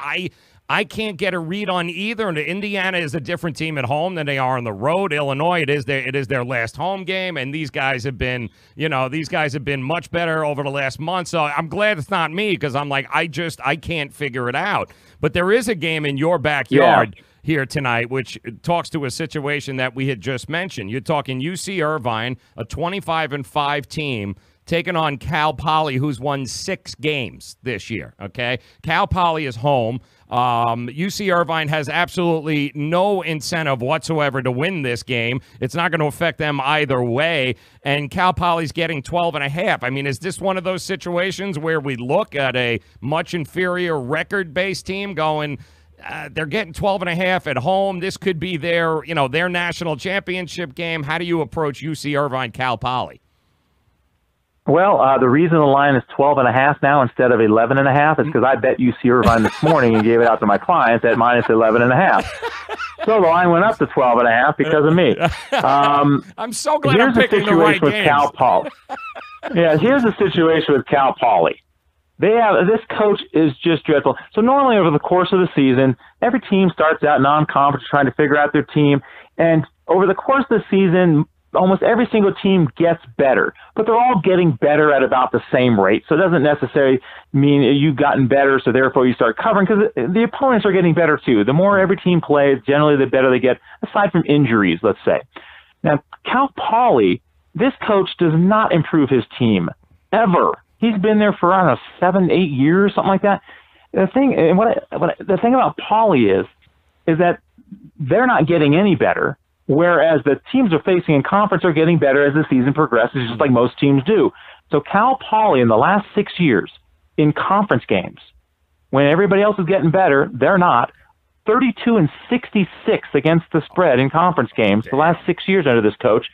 I can't get a read on either. And Indiana is a different team at home than they are on the road. Illinois, it is their last home game, and these guys have been much better over the last month. So I'm glad it's not me, because I'm like, I can't figure it out. But there is a game in your backyard here tonight, which talks to a situation that we had just mentioned. You're talking UC Irvine, a 25-5 team, taking on Cal Poly, who's won 6 games this year, okay? Cal Poly is home. UC Irvine has absolutely no incentive whatsoever to win this game. It's not going to affect them either way, and Cal Poly's getting 12.5. I mean, is this one of those situations where we look at a much inferior record-based team going, they're getting 12.5 at home. This could be their national championship game. How do you approach UC Irvine, Cal Poly? Well, the reason the line is 12.5 now instead of 11.5 is because I bet UC Irvine this morning and gave it out to my clients at minus 11.5. So the line went up to 12.5 because of me. I'm so glad I'm picking the right games. Cal Poly. Yeah, here's the situation with Cal Poly. This coach is just dreadful. So normally over the course of the season, every team starts out non-conference trying to figure out their team. And over the course of the season, almost every single team gets better, but they're all getting better at about the same rate. So it doesn't necessarily mean you've gotten better, so therefore you start covering, because the opponents are getting better too. The more every team plays, generally the better they get, aside from injuries, let's say. Now, Cal Poly, this coach does not improve his team ever. He's been there for, I don't know, 7, 8 years, something like that. The thing about Poly is that they're not getting any better, whereas the teams are facing in conference are getting better as the season progresses, just like most teams do. So Cal Poly in the last 6 years in conference games, when everybody else is getting better, they're not. 32-66 against the spread in conference games the last 6 years under this coach.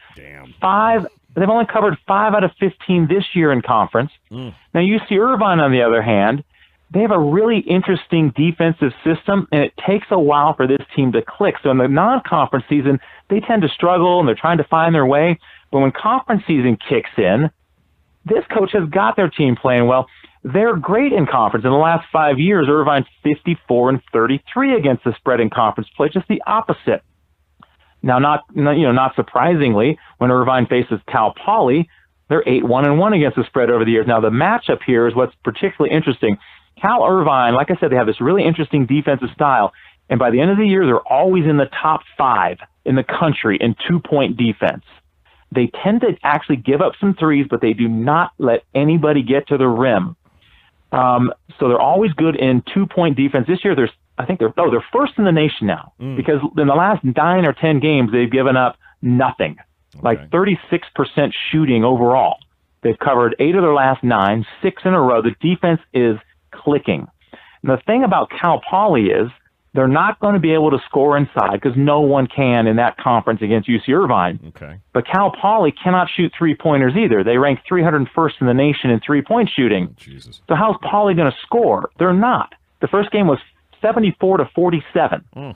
They've only covered 5 out of 15 this year in conference. Now, UC Irvine, on the other hand, they have a really interesting defensive system, and it takes a while for this team to click. So in the non-conference season, they tend to struggle, and they're trying to find their way. But when conference season kicks in, this coach has got their team playing well. They're great in conference. In the last 5 years, Irvine's 54-33 against the spread in conference play, just the opposite. Now, not surprisingly, when Irvine faces Cal Poly, they're 8-1-1 against the spread over the years. Now, the matchup here is what's particularly interesting. Cal Irvine, like I said, they have this really interesting defensive style, and by the end of the year, they're always in the top 5 in the country in two-point defense. They tend to actually give up some threes, but they do not let anybody get to the rim. So they're always good in two-point defense. This year, they're first in the nation now, because in the last 9 or 10 games, they've given up nothing, like 36% shooting overall. They've covered 8 of their last 9, 6 in a row. The defense is clicking. And the thing about Cal Poly is they're not going to be able to score inside, because no one can in that conference against UC Irvine. Okay. But Cal Poly cannot shoot three-pointers either. They rank 301st in the nation in three-point shooting. Jesus. So how's Poly going to score? They're not. The first game was 74-47.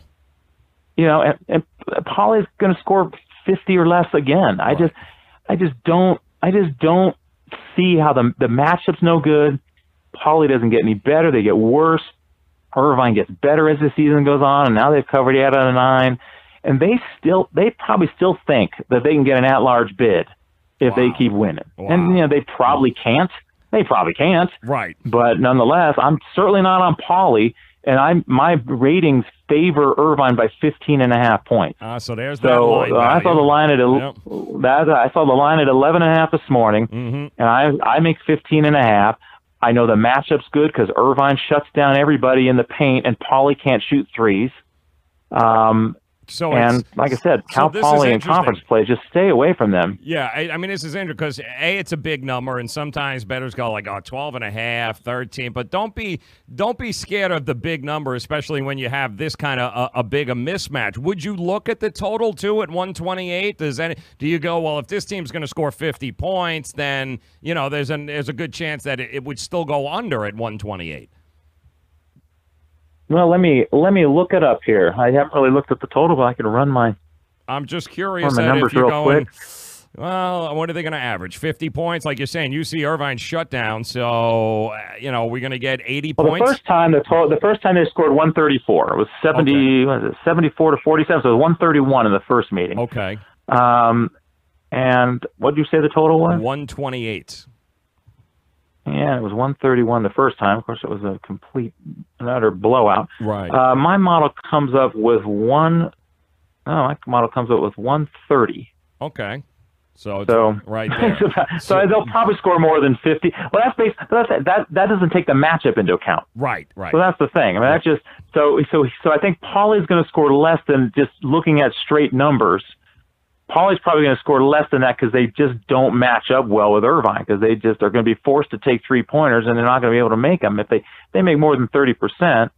You know, and Poly's going to score 50 or less again. I just don't see how the matchup's no good. Poly doesn't get any better. They get worse. Irvine gets better as the season goes on, and now they've covered 8 out of 9. And they probably still think that they can get an at-large bid if they keep winning. And they probably can't. They probably can't. Right. But nonetheless, I'm certainly not on Poly, and my ratings favor Irvine by 15.5 points. So there's that line. I saw the line at I saw the line at 11.5 this morning, and I make 15.5. I know the matchup's good because Irvine shuts down everybody in the paint, and Poly can't shoot threes. And like I said, Cal Poly in conference play, just stay away from them. Yeah, I mean, this is interesting because, A, it's a big number, and sometimes bettors go like, 12.5, 13, but don't be scared of the big number, especially when you have this kind of a big mismatch. Would you look at the total, too, at 128? Do you go, well, if this team's going to score 50 points, then, there's a good chance that it would still go under at 128? Well, let me look it up here. I haven't really looked at the total, but I can run my. I'm just curious if you're going. Well, what are they going to average? 50 points, like you're saying. UC Irvine shut down, so we're going to get 80 points. The first time they scored 134. It was 74-47. So it was 131 in the first meeting. Okay. And what did you say the total was? 128. Yeah, it was 131 the first time. Of course, it was a complete and utter blowout. Right. My model comes up with 130. Okay. So right there. so they'll probably score more than 50. Well, that doesn't take the matchup into account. Right. So that's the thing. I mean, that's just so I think Poly's going to score less than just looking at straight numbers. Poly's probably going to score less than that because they just don't match up well with Irvine, because they just are going to be forced to take three-pointers, and they're not going to be able to make them. If they make more than 30%, I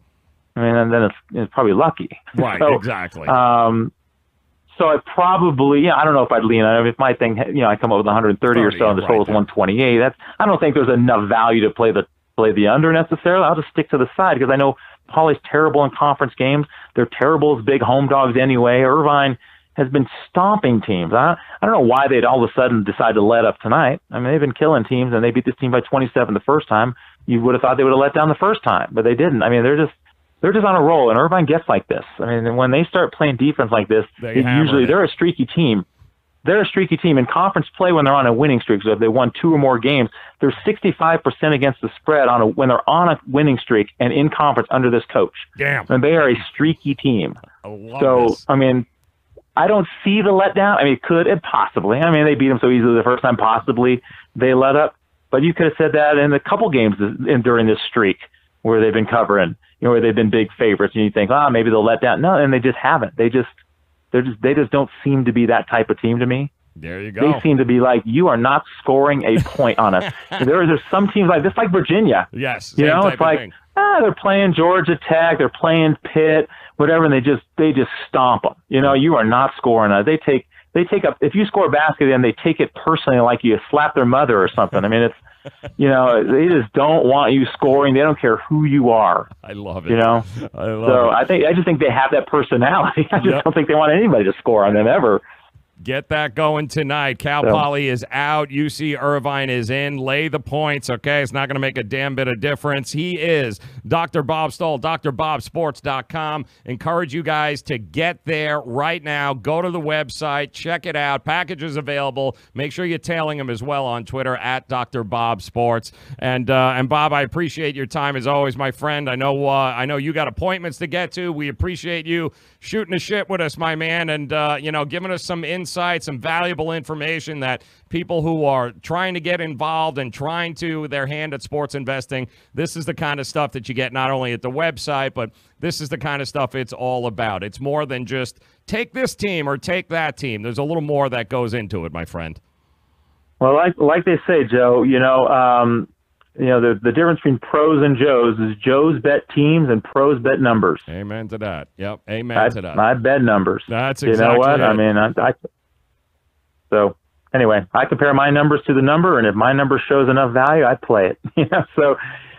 mean, then it's probably lucky. Right, exactly. So I probably, I don't know if I'd lean on it. If my thing, I come up with 130 or so, and the total is 128. I don't think there's enough value to play the under necessarily. I'll just stick to the side because I know Poly's terrible in conference games. They're terrible as big home dogs anyway. Irvine has been stomping teams. I don't know why they'd all of a sudden decide to let up tonight. I mean, they've been killing teams, and they beat this team by 27 the first time. you would have thought they would have let down the first time, but they didn't. I mean, they're just on a roll, and Irvine gets like this. I mean, when they start playing defense like this, they're a streaky team. They're a streaky team. In conference play, when they're on a winning streak, so if they won 2 or more games, they're 65% against the spread when they're on a winning streak and in conference under this coach. Damn. And they are a streaky team. I love this. I mean, I don't see the letdown. I mean, possibly. I mean, they beat them so easily the first time, possibly they let up. But you could have said that in a couple games during this streak where they've been covering, where they've been big favorites, and you think, maybe they'll let down. No, and they just haven't. They just don't seem to be that type of team to me. There you go. They seem to be like, you are not scoring a point on us. There's some teams like this, like Virginia. Yes. It's like, they're playing Georgia Tech, they're playing Pitt, whatever, and they just stomp them. You are not scoring. They take up, if you score a basket, then they take it personally, like you slap their mother or something. I mean, it's, they just don't want you scoring. They don't care who you are. I love it. I love it. I just think they have that personality. I just don't think they want anybody to score on them ever. Get that going tonight. Cal Poly is out. UC Irvine is in. Lay the points, okay? It's not going to make a damn bit of difference. He is Dr. Bob Stoll, drbobsports.com. Encourage you guys to get there right now. Go to the website. Check it out. Packages available. Make sure you're tailing him as well on Twitter at Dr. Bob Sports. And Bob, I appreciate your time as always, my friend. I know you got appointments to get to. We appreciate you shooting the shit with us, my man, and giving us some insight, some valuable information that people who are trying to get involved and trying to their hand at sports investing, this is the kind of stuff that you get not only at the website, but this is the kind of stuff it's all about. It's more than just take this team or take that team. There's a little more that goes into it, my friend. Well, like they say, Joe, the difference between pros and Joes is Joes bet teams and pros bet numbers. Amen to that. Yep. Amen to that. I bet numbers. That's exactly You know what? it. I mean, so anyway, I compare my numbers to the number, and if my number shows enough value, I play it. So,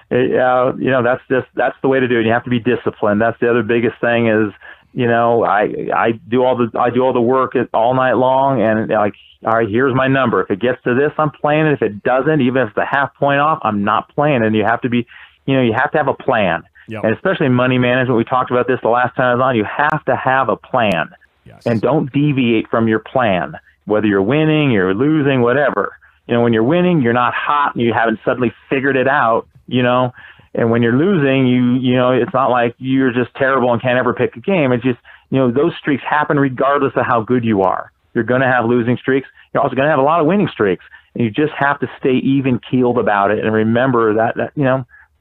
that's the way to do it. You have to be disciplined. That's the other biggest thing is, I do all the work all night long, and all right, here's my number. If it gets to this, I'm playing it. If it doesn't, even if it's a half point off, I'm not playing it. And you have to be, you have to have a plan. Yep. And especially money management, we talked about this the last time I was on, you have to have a plan. Yes. And don't deviate from your plan, whether you're winning, you're losing, whatever. When you're winning, you're not hot and you haven't suddenly figured it out, and when you're losing, it's not like you're just terrible and can't ever pick a game. It's just, those streaks happen regardless of how good you are. You're going to have losing streaks. You're also going to have a lot of winning streaks. And you just have to stay even-keeled about it and remember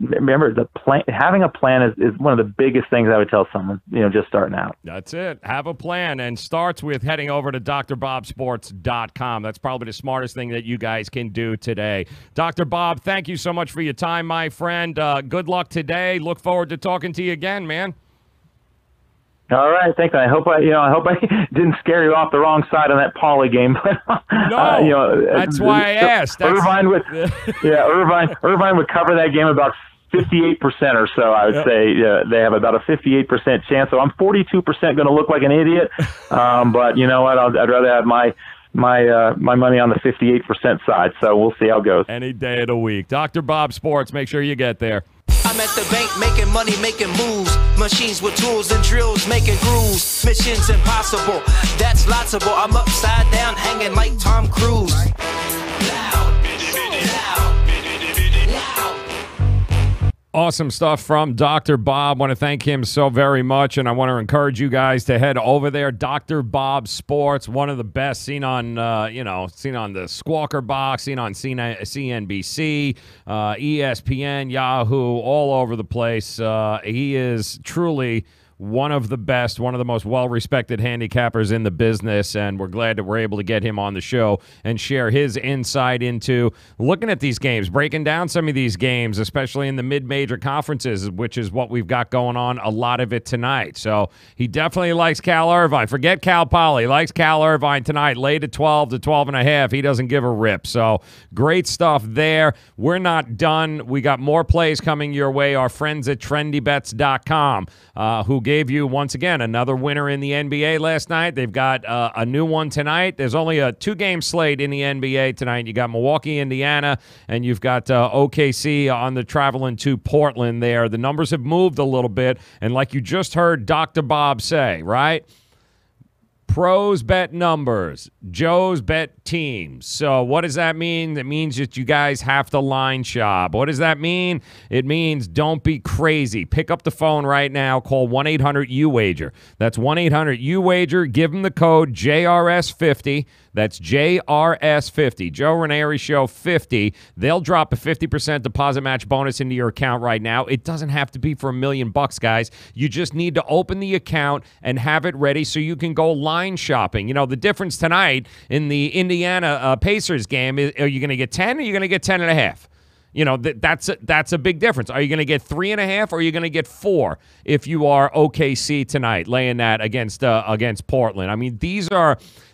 remember the plan. Having a plan is one of the biggest things I would tell someone, just starting out. That's it. Have a plan, and starts with heading over to drbobsports.com. That's probably the smartest thing that you guys can do today. Dr. Bob, thank you so much for your time, my friend. Good luck today. Look forward to talking to you again, man. All right, thanks. I hope I didn't scare you off the wrong side on that Poly game. No, that's why I asked. Irvine would cover that game about 58% or so. I would say they have about a 58% chance. So I'm 42% going to look like an idiot. But you know what? I'd rather have my money on the 58% side. So we'll see how it goes. Any day of the week. Dr. Bob Sports. Make sure you get there. I'm at the bank making money, making moves. Machines with tools and drills, making grooves. Missions impossible, that's lotsable. I'm upside down, hanging like Tom Cruise. Awesome stuff from Dr. Bob. Want to thank him so very much, and I want to encourage you guys to head over there. Dr. Bob Sports, one of the best, seen on the Squawker Box, seen on CNBC, ESPN, Yahoo, all over the place. He is truly one of the best, one of the most well-respected handicappers in the business, and we're glad that we're able to get him on the show and share his insight into looking at these games, breaking down some of these games, especially in the mid-major conferences, which is what we've got going on, a lot of it tonight. So he definitely likes Cal Irvine. Forget Cal Poly. He likes Cal Irvine tonight, late at 12 to 12.5. He doesn't give a rip. So great stuff there. We're not done. We got more plays coming your way. Our friends at trendybets.com, who gave you, once again, another winner in the NBA last night. They've got a new one tonight. There's only a 2-game slate in the NBA tonight. You got Milwaukee, Indiana, and you've got OKC on the traveling to Portland there. The numbers have moved a little bit, and like you just heard Dr. Bob say, right? Pros bet numbers, Joes bet teams. So what does that mean? That means that you guys have to line shop. What does that mean? It means don't be crazy. Pick up the phone right now. Call 1-800-UWager. That's 1-800-UWager. Give them the code JRS50. That's JRS50. Joe Raineri Show 50. They'll drop a 50% deposit match bonus into your account right now. It doesn't have to be for $1 million, guys. You just need to open the account and have it ready so you can go line shopping. You know, the difference tonight in the Indiana Pacers game is, are you going to get 10 or are you going to get 10.5? You know, that's a big difference. Are you going to get 3.5 or are you going to get 4 if you are OKC tonight, laying that against Portland? I mean,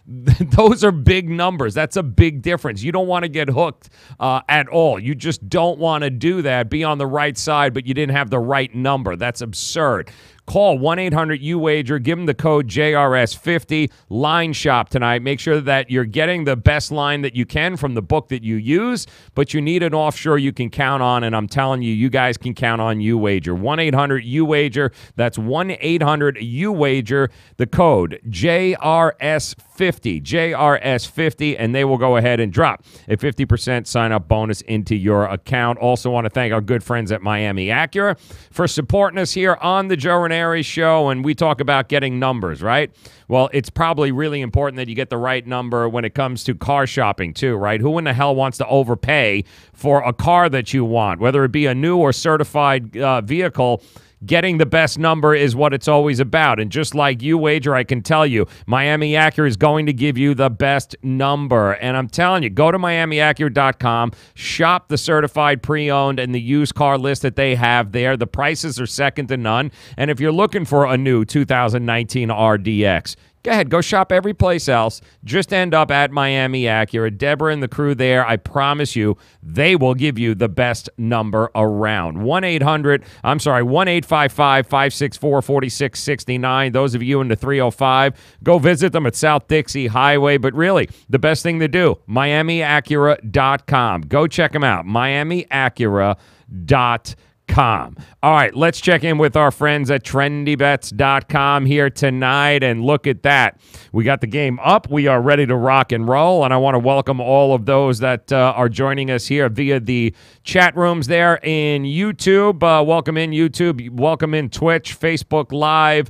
those are big numbers. That's a big difference. You don't want to get hooked at all. You just don't want to do that. Be on the right side, but you didn't have the right number. That's absurd. Call 1-800-UWager. Give them the code JRS50. Line shop tonight. Make sure that you're getting the best line that you can from the book that you use, but you need an offshore you can count on, and I'm telling you, you guys can count on UWager. 1-800-UWager. That's 1-800-UWager. The code JRS50. JRS50, and they will go ahead and drop a 50% sign-up bonus into your account. Also want to thank our good friends at Miami Acura for supporting us here on the Joe Raineri Show, and we talk about getting numbers, right? Well, it's probably really important that you get the right number when it comes to car shopping too, right? Who in the hell wants to overpay for a car that you want, whether it be a new or certified vehicle? Getting the best number is what it's always about. And just like UWager, I can tell you, Miami Acura is going to give you the best number. And I'm telling you, go to MiamiAcura.com, shop the certified pre-owned and the used car list that they have there. The prices are second to none. And if you're looking for a new 2019 RDX, go ahead, go shop every place else. Just end up at Miami Acura. Deborah and the crew there, I promise you, they will give you the best number around. 1-855-564-4669. Those of you in the 305, go visit them at South Dixie Highway. But really, the best thing to do, MiamiAcura.com. Go check them out, MiamiAcura.com. All right, let's check in with our friends at TrendyBets.com here tonight, and look at that. We got the game up. We are ready to rock and roll, and I want to welcome all of those that are joining us here via the chat rooms there in YouTube. Welcome in YouTube. Welcome in Twitch, Facebook Live,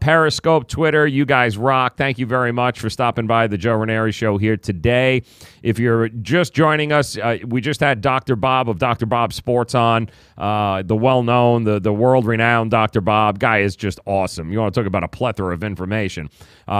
Periscope, Twitter. You guys rock. Thank you very much for stopping by the Joe Raineri Show here today. If you're just joining us, we just had Dr. Bob of Dr. Bob Sports on. The well-known, the world-renowned Dr. Bob. Guy is just awesome. You want to talk about a plethora of information.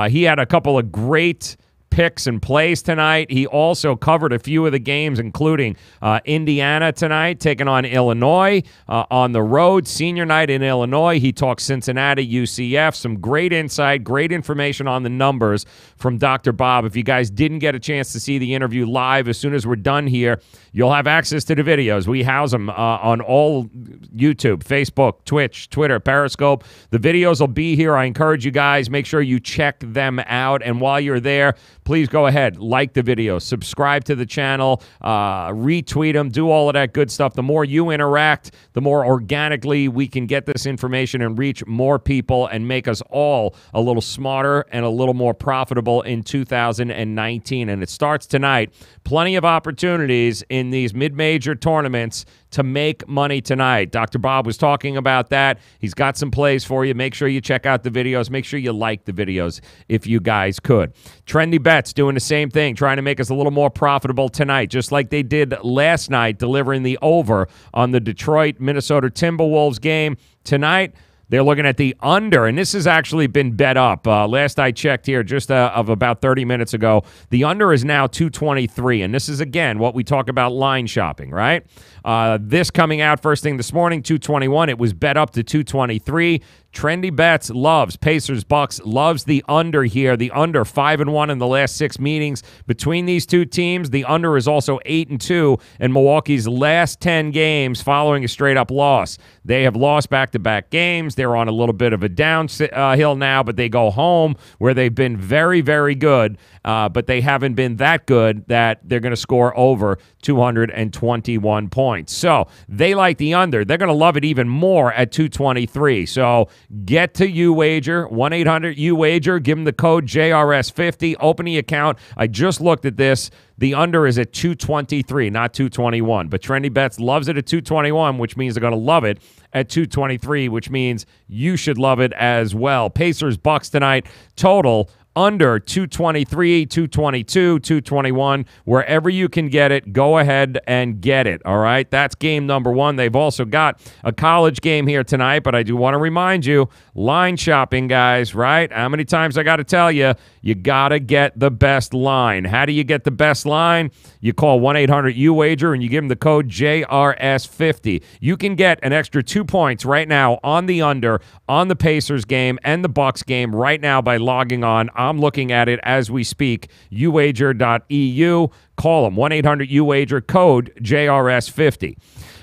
He had a couple of great picks and plays tonight. He also covered a few of the games, including Indiana tonight, taking on Illinois on the road. Senior night in Illinois. He talked Cincinnati, UCF. Some great insight, great information on the numbers from Dr. Bob. If you guys didn't get a chance to see the interview live, as soon as we're done here, you'll have access to the videos. We house them on all YouTube, Facebook, Twitch, Twitter, Periscope. The videos will be here. I encourage you guys, make sure you check them out. And while you're there, please go ahead, like the video, subscribe to the channel, retweet them, do all of that good stuff. The more you interact, the more organically we can get this information and reach more people and make us all a little smarter and a little more profitable in 2019. And it starts tonight. Plenty of opportunities in these mid-major tournaments to make money tonight. Dr. Bob was talking about that. He's got some plays for you. Make sure you check out the videos. Make sure you like the videos if you guys could. Trendy Bets doing the same thing, trying to make us a little more profitable tonight, just like they did last night, delivering the over on the Detroit-Minnesota Timberwolves game. Tonight, they're looking at the under, and this has actually been bet up. Last I checked here, just of about 30 minutes ago, the under is now 223, and this is, again, what we talk about line shopping, right? This coming out first thing this morning, 221. It was bet up to 223. Trendy Bets loves Pacers Bucks, loves the under here. The under 5-1 in the last 6 meetings between these two teams. The under is also 8-2 in Milwaukee's last 10 games following a straight-up loss. They have lost back-to-back games. They're on a little bit of a downhill now, but they go home where they've been very, very good, but they haven't been that good that they're going to score over 221 points. So they like the under. They're going to love it even more at 223. So get to UWager, 1-800-UWager. Give them the code JRS50. Open the account. I just looked at this. The under is at 223, not 221. But Trendy Bets loves it at 221, which means they're going to love it at 223, which means you should love it as well. Pacers Bucks tonight, total under 223, 222, 221. Wherever you can get it, go ahead and get it, all right? That's game number 1. They've also got a college game here tonight, but I do want to remind you, line shopping, guys, right? How many times I got to tell you, you got to get the best line. How do you get the best line? You call 1-800-UWager and you give them the code JRS50. You can get an extra 2 points right now on the under, on the Pacers game and the Bucks game right now by logging on. I'm looking at it as we speak, uwager.eu. Call them, 1-800-UWager, code JRS50.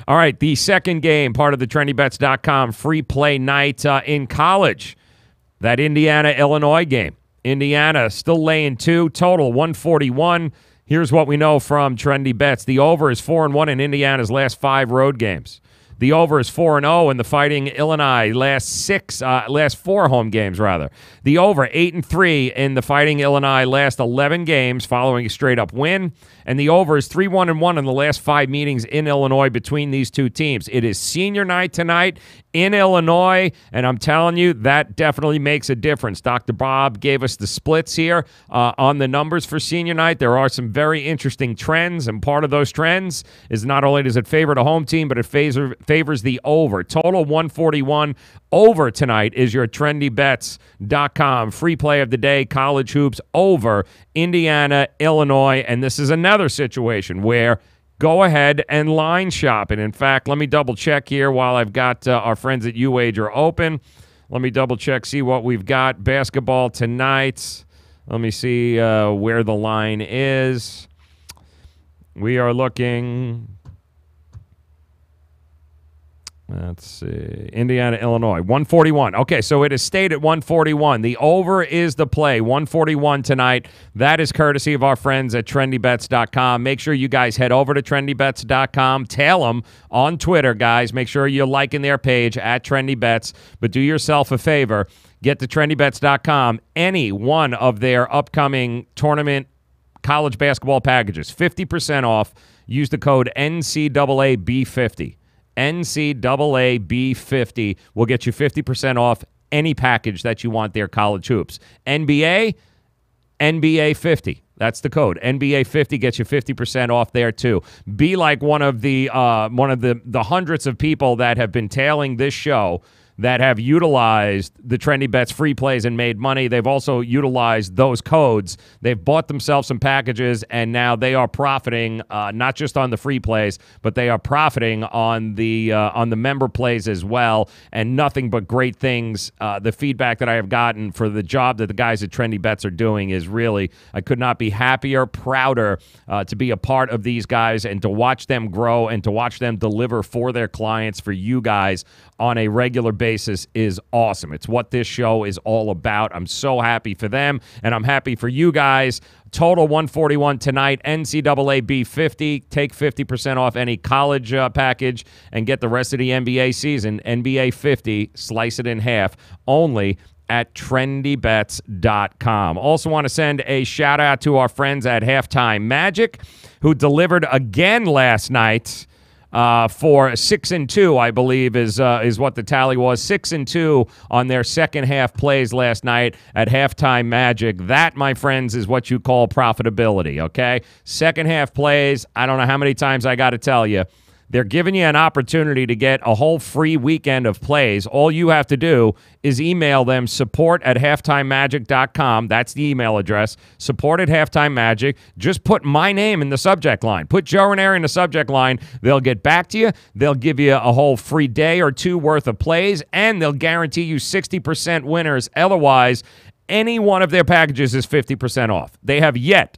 All right, the second game, part of the TrendyBets.com free play night in college, that Indiana-Illinois game. Indiana still laying 2, total 141. Here's what we know from Trendy Bets. The over is 4-1 in Indiana's last 5 road games. The over is 4-0 in the Fighting Illini last 4 home games, rather. The over 8-3 in the Fighting Illini last 11 games following a straight-up win. And the over is 3-1-1 in the last 5 meetings in Illinois between these two teams. It is senior night tonight in Illinois, and I'm telling you, that definitely makes a difference. Dr. Bob gave us the splits here on the numbers for senior night. There are some very interesting trends, and part of those trends is not only does it favor the home team, but it favors the over. Total 141 over tonight is your TrendyBets.com free play of the day. College hoops over Indiana, Illinois, and this is another situation where go ahead and line shop. And in fact, let me double check here while I've got our friends at UWager open. Let me double check, see what we've got. Basketball tonight. Let me see where the line is. We are looking. Let's see. Indiana, Illinois, 141. Okay, so it is stayed at 141. The over is the play, 141 tonight. That is courtesy of our friends at TrendyBets.com. Make sure you guys head over to TrendyBets.com. Tail them on Twitter, guys. Make sure you're liking their page at TrendyBets. But do yourself a favor. Get to TrendyBets.com. Any one of their upcoming tournament college basketball packages, 50% off. Use the code NCAAB50. NCAAB50 will get you 50% off any package that you want there, college hoops. NBA 50. That's the code. NBA 50 gets you 50% off there too. Be like one of the hundreds of people that have been tailing this show that have utilized the Trendy Bets free plays and made money. They've also utilized those codes. They've bought themselves some packages, and now they are profiting not just on the free plays, but they are profiting on the member plays as well, and nothing but great things. The feedback that I have gotten for the job that the guys at Trendy Bets are doing is really, I could not be happier, prouder to be a part of these guys and to watch them grow and to watch them deliver for their clients, for you guys on a regular basis is awesome. It's what this show is all about. I'm so happy for them, and I'm happy for you guys. Total 141 tonight, NCAAB 50. Take 50% off any college package and get the rest of the NBA season. NBA 50, slice it in half, only at TrendyBets.com. Also want to send a shout-out to our friends at Halftime Magic, who delivered again last night. For 6-2, I believe, is what the tally was. 6-2 on their second half plays last night at Halftime Magic. That, my friends, is what you call profitability, okay? Second half plays, I don't know how many times I got to tell you, They're giving you an opportunity to get a whole free weekend of plays. All you have to do is email them support@halftimemagic.com. That's the email address, support@halftimemagic. Just put my name in the subject line. Put Joe Raineri in the subject line. They'll get back to you. They'll give you a whole free day or two worth of plays, and they'll guarantee you 60% winners. Otherwise, any one of their packages is 50% off. They have yet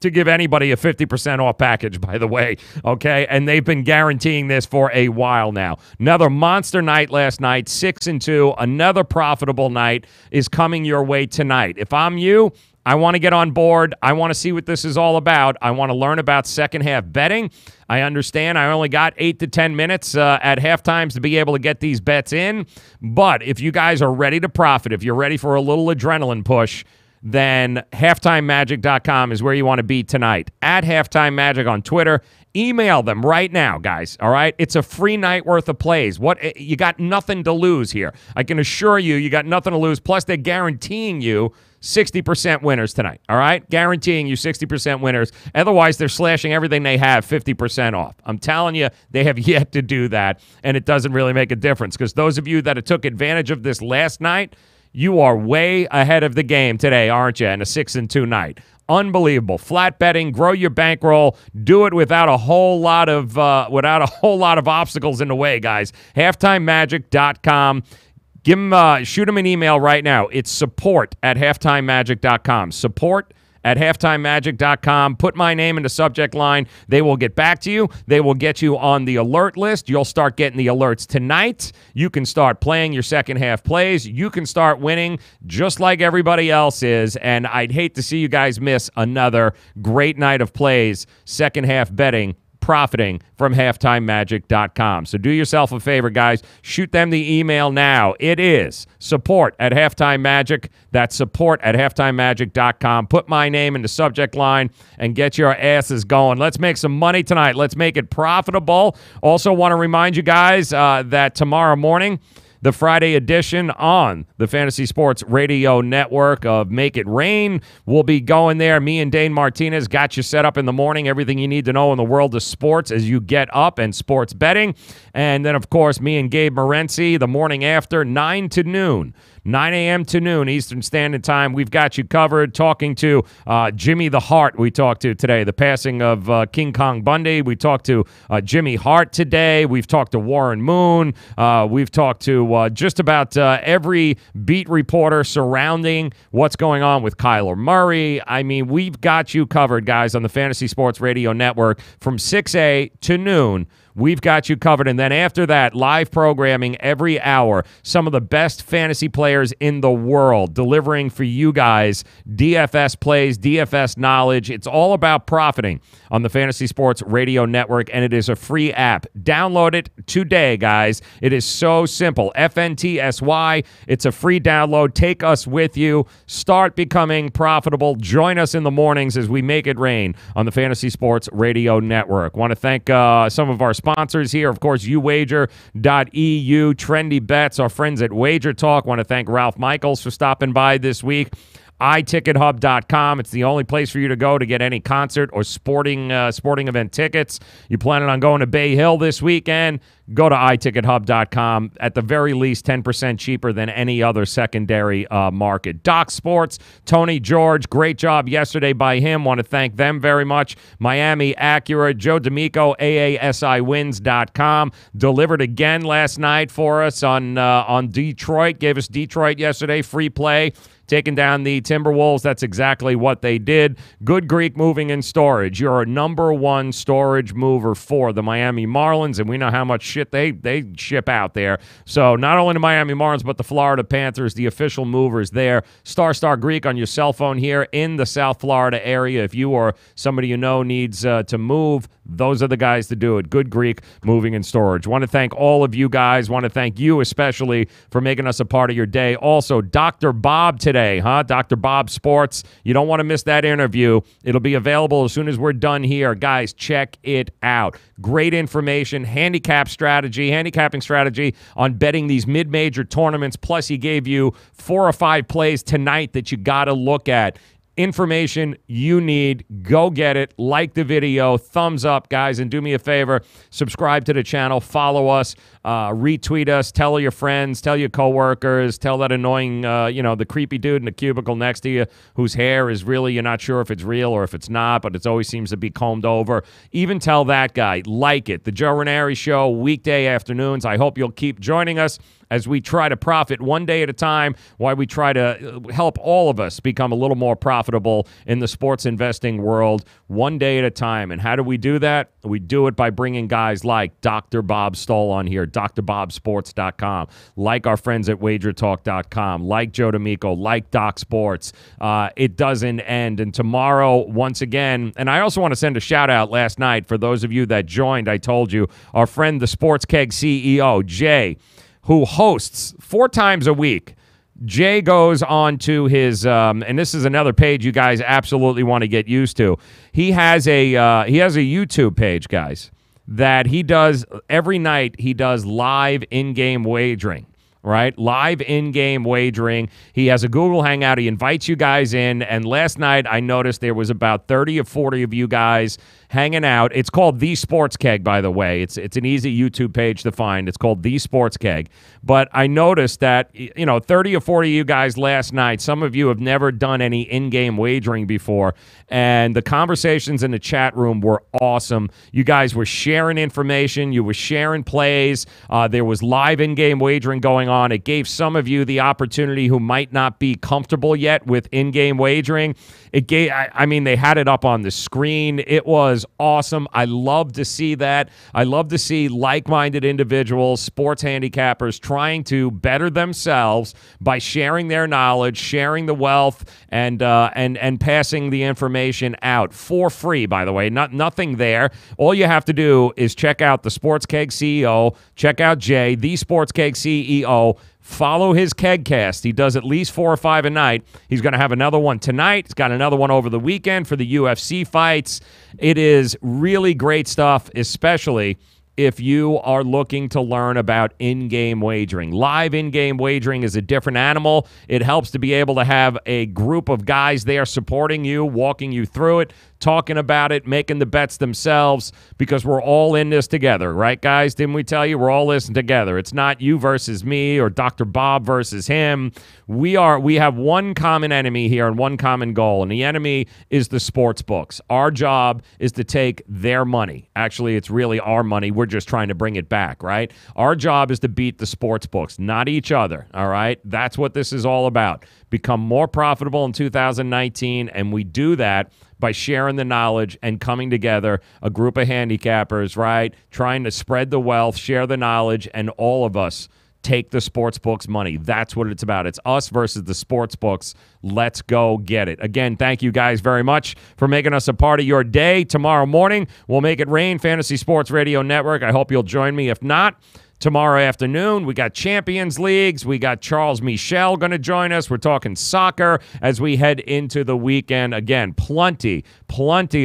to give anybody a 50% off package, by the way, okay? And they've been guaranteeing this for a while now. Another monster night last night, 6-2. Another profitable night is coming your way tonight. If I'm you, I want to get on board. I want to see what this is all about. I want to learn about second half betting. I understand I only got 8 to 10 minutes at halftimes to be able to get these bets in. But if you guys are ready to profit, if you're ready for a little adrenaline push, then halftimemagic.com is where you want to be tonight. At halftimemagic on Twitter. Email them right now, guys, all right? It's a free night worth of plays. What you got nothing to lose here. I can assure you, you got nothing to lose. Plus, they're guaranteeing you 60% winners tonight, all right? Guaranteeing you 60% winners. Otherwise, they're slashing everything they have 50% off. I'm telling you, they have yet to do that, and it doesn't really make a difference because those of you that took advantage of this last night, you are way ahead of the game today, aren't you, in a 6-2 night. Unbelievable. Flat betting, grow your bankroll, do it without a whole lot of obstacles in the way, guys. halftimemagic.com. Shoot them an email right now. It's support@halftimemagic.com. Support@halftimemagic.com. Put my name in the subject line. They will get back to you. They will get you on the alert list. You'll start getting the alerts tonight. You can start playing your second half plays. You can start winning just like everybody else is. And I'd hate to see you guys miss another great night of plays, second half betting, profiting from halftimemagic.com. So do yourself a favor, guys. Shoot them the email now. It is support@halftimemagic. That's support@halftimemagic.com. Put my name in the subject line and get your asses going. Let's make some money tonight. Let's make it profitable. Also want to remind you guys that tomorrow morning, the Friday edition on the Fantasy Sports Radio Network of Make It Rain. We'll be going there. Me and Dane Martinez got you set up in the morning. Everything you need to know in the world of sports as you get up and sports betting. And then, of course, me and Gabe Morency the morning after, 9 to noon. 9 a.m. to noon Eastern Standard Time. We've got you covered. Talking to Jimmy the Heart we talked to today. The passing of King Kong Bundy. We talked to Jimmy Hart today. We've talked to Warren Moon. We've talked to just about every beat reporter surrounding what's going on with Kyler Murray. I mean, we've got you covered, guys, on the Fantasy Sports Radio Network from 6 to noon. We've got you covered. And then after that, live programming every hour. Some of the best fantasy players in the world delivering for you guys DFS plays, DFS knowledge. It's all about profiting on the Fantasy Sports Radio Network, and it is a free app. Download it today, guys. It is so simple. FNTSY. It's a free download. Take us with you. Start becoming profitable. Join us in the mornings as we make it rain on the Fantasy Sports Radio Network. Want to thank some of our sponsors here, of course, uwager.eu, Trendy Bets, our friends at Wager Talk. Want to thank Ralph Michaels for stopping by this week. iTicketHub.com. It's the only place for you to go to get any concert or sporting event tickets. You planning on going to Bay Hill this weekend? Go to iTicketHub.com. At the very least, 10% cheaper than any other secondary market. Doc Sports, Tony George, great job yesterday by him. Want to thank them very much. Miami Acura, Joe D'Amico, AASIwins.com. Delivered again last night for us on Detroit. Gave us Detroit yesterday, free play. Taking down the Timberwolves. That's exactly what they did. Good Greek Moving and Storage. You're a #1 storage mover for the Miami Marlins, and we know how much shit they ship out there. So not only the Miami Marlins, but the Florida Panthers, the official movers there. Star Greek on your cell phone here in the South Florida area. If you or somebody you know needs to move, those are the guys to do it. Good Greek Moving and Storage. Want to thank all of you guys. Want to thank you especially for making us a part of your day. Also, Dr. Bob today, Dr. Bob Sports. You don't want to miss that interview. It'll be available as soon as we're done here. Guys, check it out. Great information, handicapping strategy on betting these mid-major tournaments. Plus, he gave you 4 or 5 plays tonight that you got to look at. information you need. Go get it. Like the video. Thumbs up, guys. And do me a favor. Subscribe to the channel. Follow us. Retweet us. Tell your friends. Tell your coworkers. Tell that annoying, the creepy dude in the cubicle next to you whose hair is really, you're not sure if it's real or if it's not, but it always seems to be combed over. Even tell that guy. Like it. The Joe Raineri Show, weekday afternoons. I hope you'll keep joining us as we try to profit one day at a time, while we try to help all of us become a little more profitable in the sports investing world one day at a time. And how do we do that? We do it by bringing guys like Dr. Bob Stoll on here, drbobsports.com, like our friends at wagertalk.com, like Joe D'Amico, like Doc Sports. It doesn't end. And tomorrow, once again, and I also want to send a shout out last night for those of you that joined. I told you, our friend, the Sports Keg CEO, Jay, who hosts 4 times a week. Jay goes on to his, and this is another page you guys absolutely want to get used to. He has a YouTube page, guys, that he does every night. He does live in-game wagering. Right? Live in-game wagering. He has a Google Hangout. He invites you guys in. And last night, I noticed there was about 30 or 40 of you guys hanging out. It's called The Sports Keg, by the way. It's an easy YouTube page to find. It's called The Sports Keg. But I noticed that, 30 or 40 of you guys last night, some of you have never done any in-game wagering before. And the conversations in the chat room were awesome. You guys were sharing information. You were sharing plays. There was live in-game wagering going on. It gave some of you the opportunity who might not be comfortable yet with in-game wagering. It gave, they had it up on the screen. It was awesome. I love to see that. I love to see like-minded individuals, sports handicappers, trying to better themselves by sharing their knowledge, sharing the wealth, and passing the information out for free, by the way. Nothing there. All you have to do is check out the Sports Keg CEO, check out Jay, the Sports Keg CEO, follow his Kegcast. He does at least 4 or 5 a night. He's going to have another one tonight. He's got another one over the weekend for the UFC fights. It is really great stuff, especially if you are looking to learn about in-game wagering. Live in-game wagering is a different animal. It helps to be able to have a group of guys there supporting you, walking you through it, talking about it, making the bets themselves, because we're all in this together, right, guys? Didn't we tell you we're all in this together? It's not you versus me or Dr. Bob versus him. We have one common enemy here and one common goal, and the enemy is the sports books. Our job is to take their money. Actually, it's really our money. We're just trying to bring it back, right? Our job is to beat the sports books, not each other, all right? That's what this is all about. Become more profitable in 2019, and we do that by sharing the knowledge and coming together, a group of handicappers, right? Trying to spread the wealth, share the knowledge, and all of us take the sports books money. That's what it's about. It's us versus the sports books. Let's go get it. Again, thank you guys very much for making us a part of your day. Tomorrow morning, we'll make it rain. Fantasy Sports Radio Network. I hope you'll join me. If not, tomorrow afternoon, we got Champions Leagues. We got Charles Michel going to join us. We're talking soccer as we head into the weekend. Again, plenty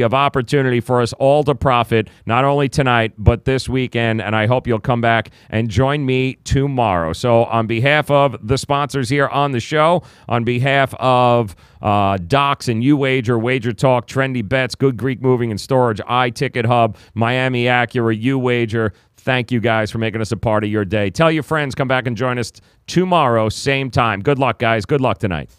of opportunity for us all to profit, not only tonight, but this weekend. And I hope you'll come back and join me tomorrow. So on behalf of the sponsors here on the show, on behalf of Docs and UWager, Wager Talk, Trendy Bets, Good Greek Moving and Storage, iTicket Hub, Miami Acura, UWager, thank you guys for making us a part of your day. Tell your friends, come back and join us tomorrow, same time. Good luck, guys. Good luck tonight.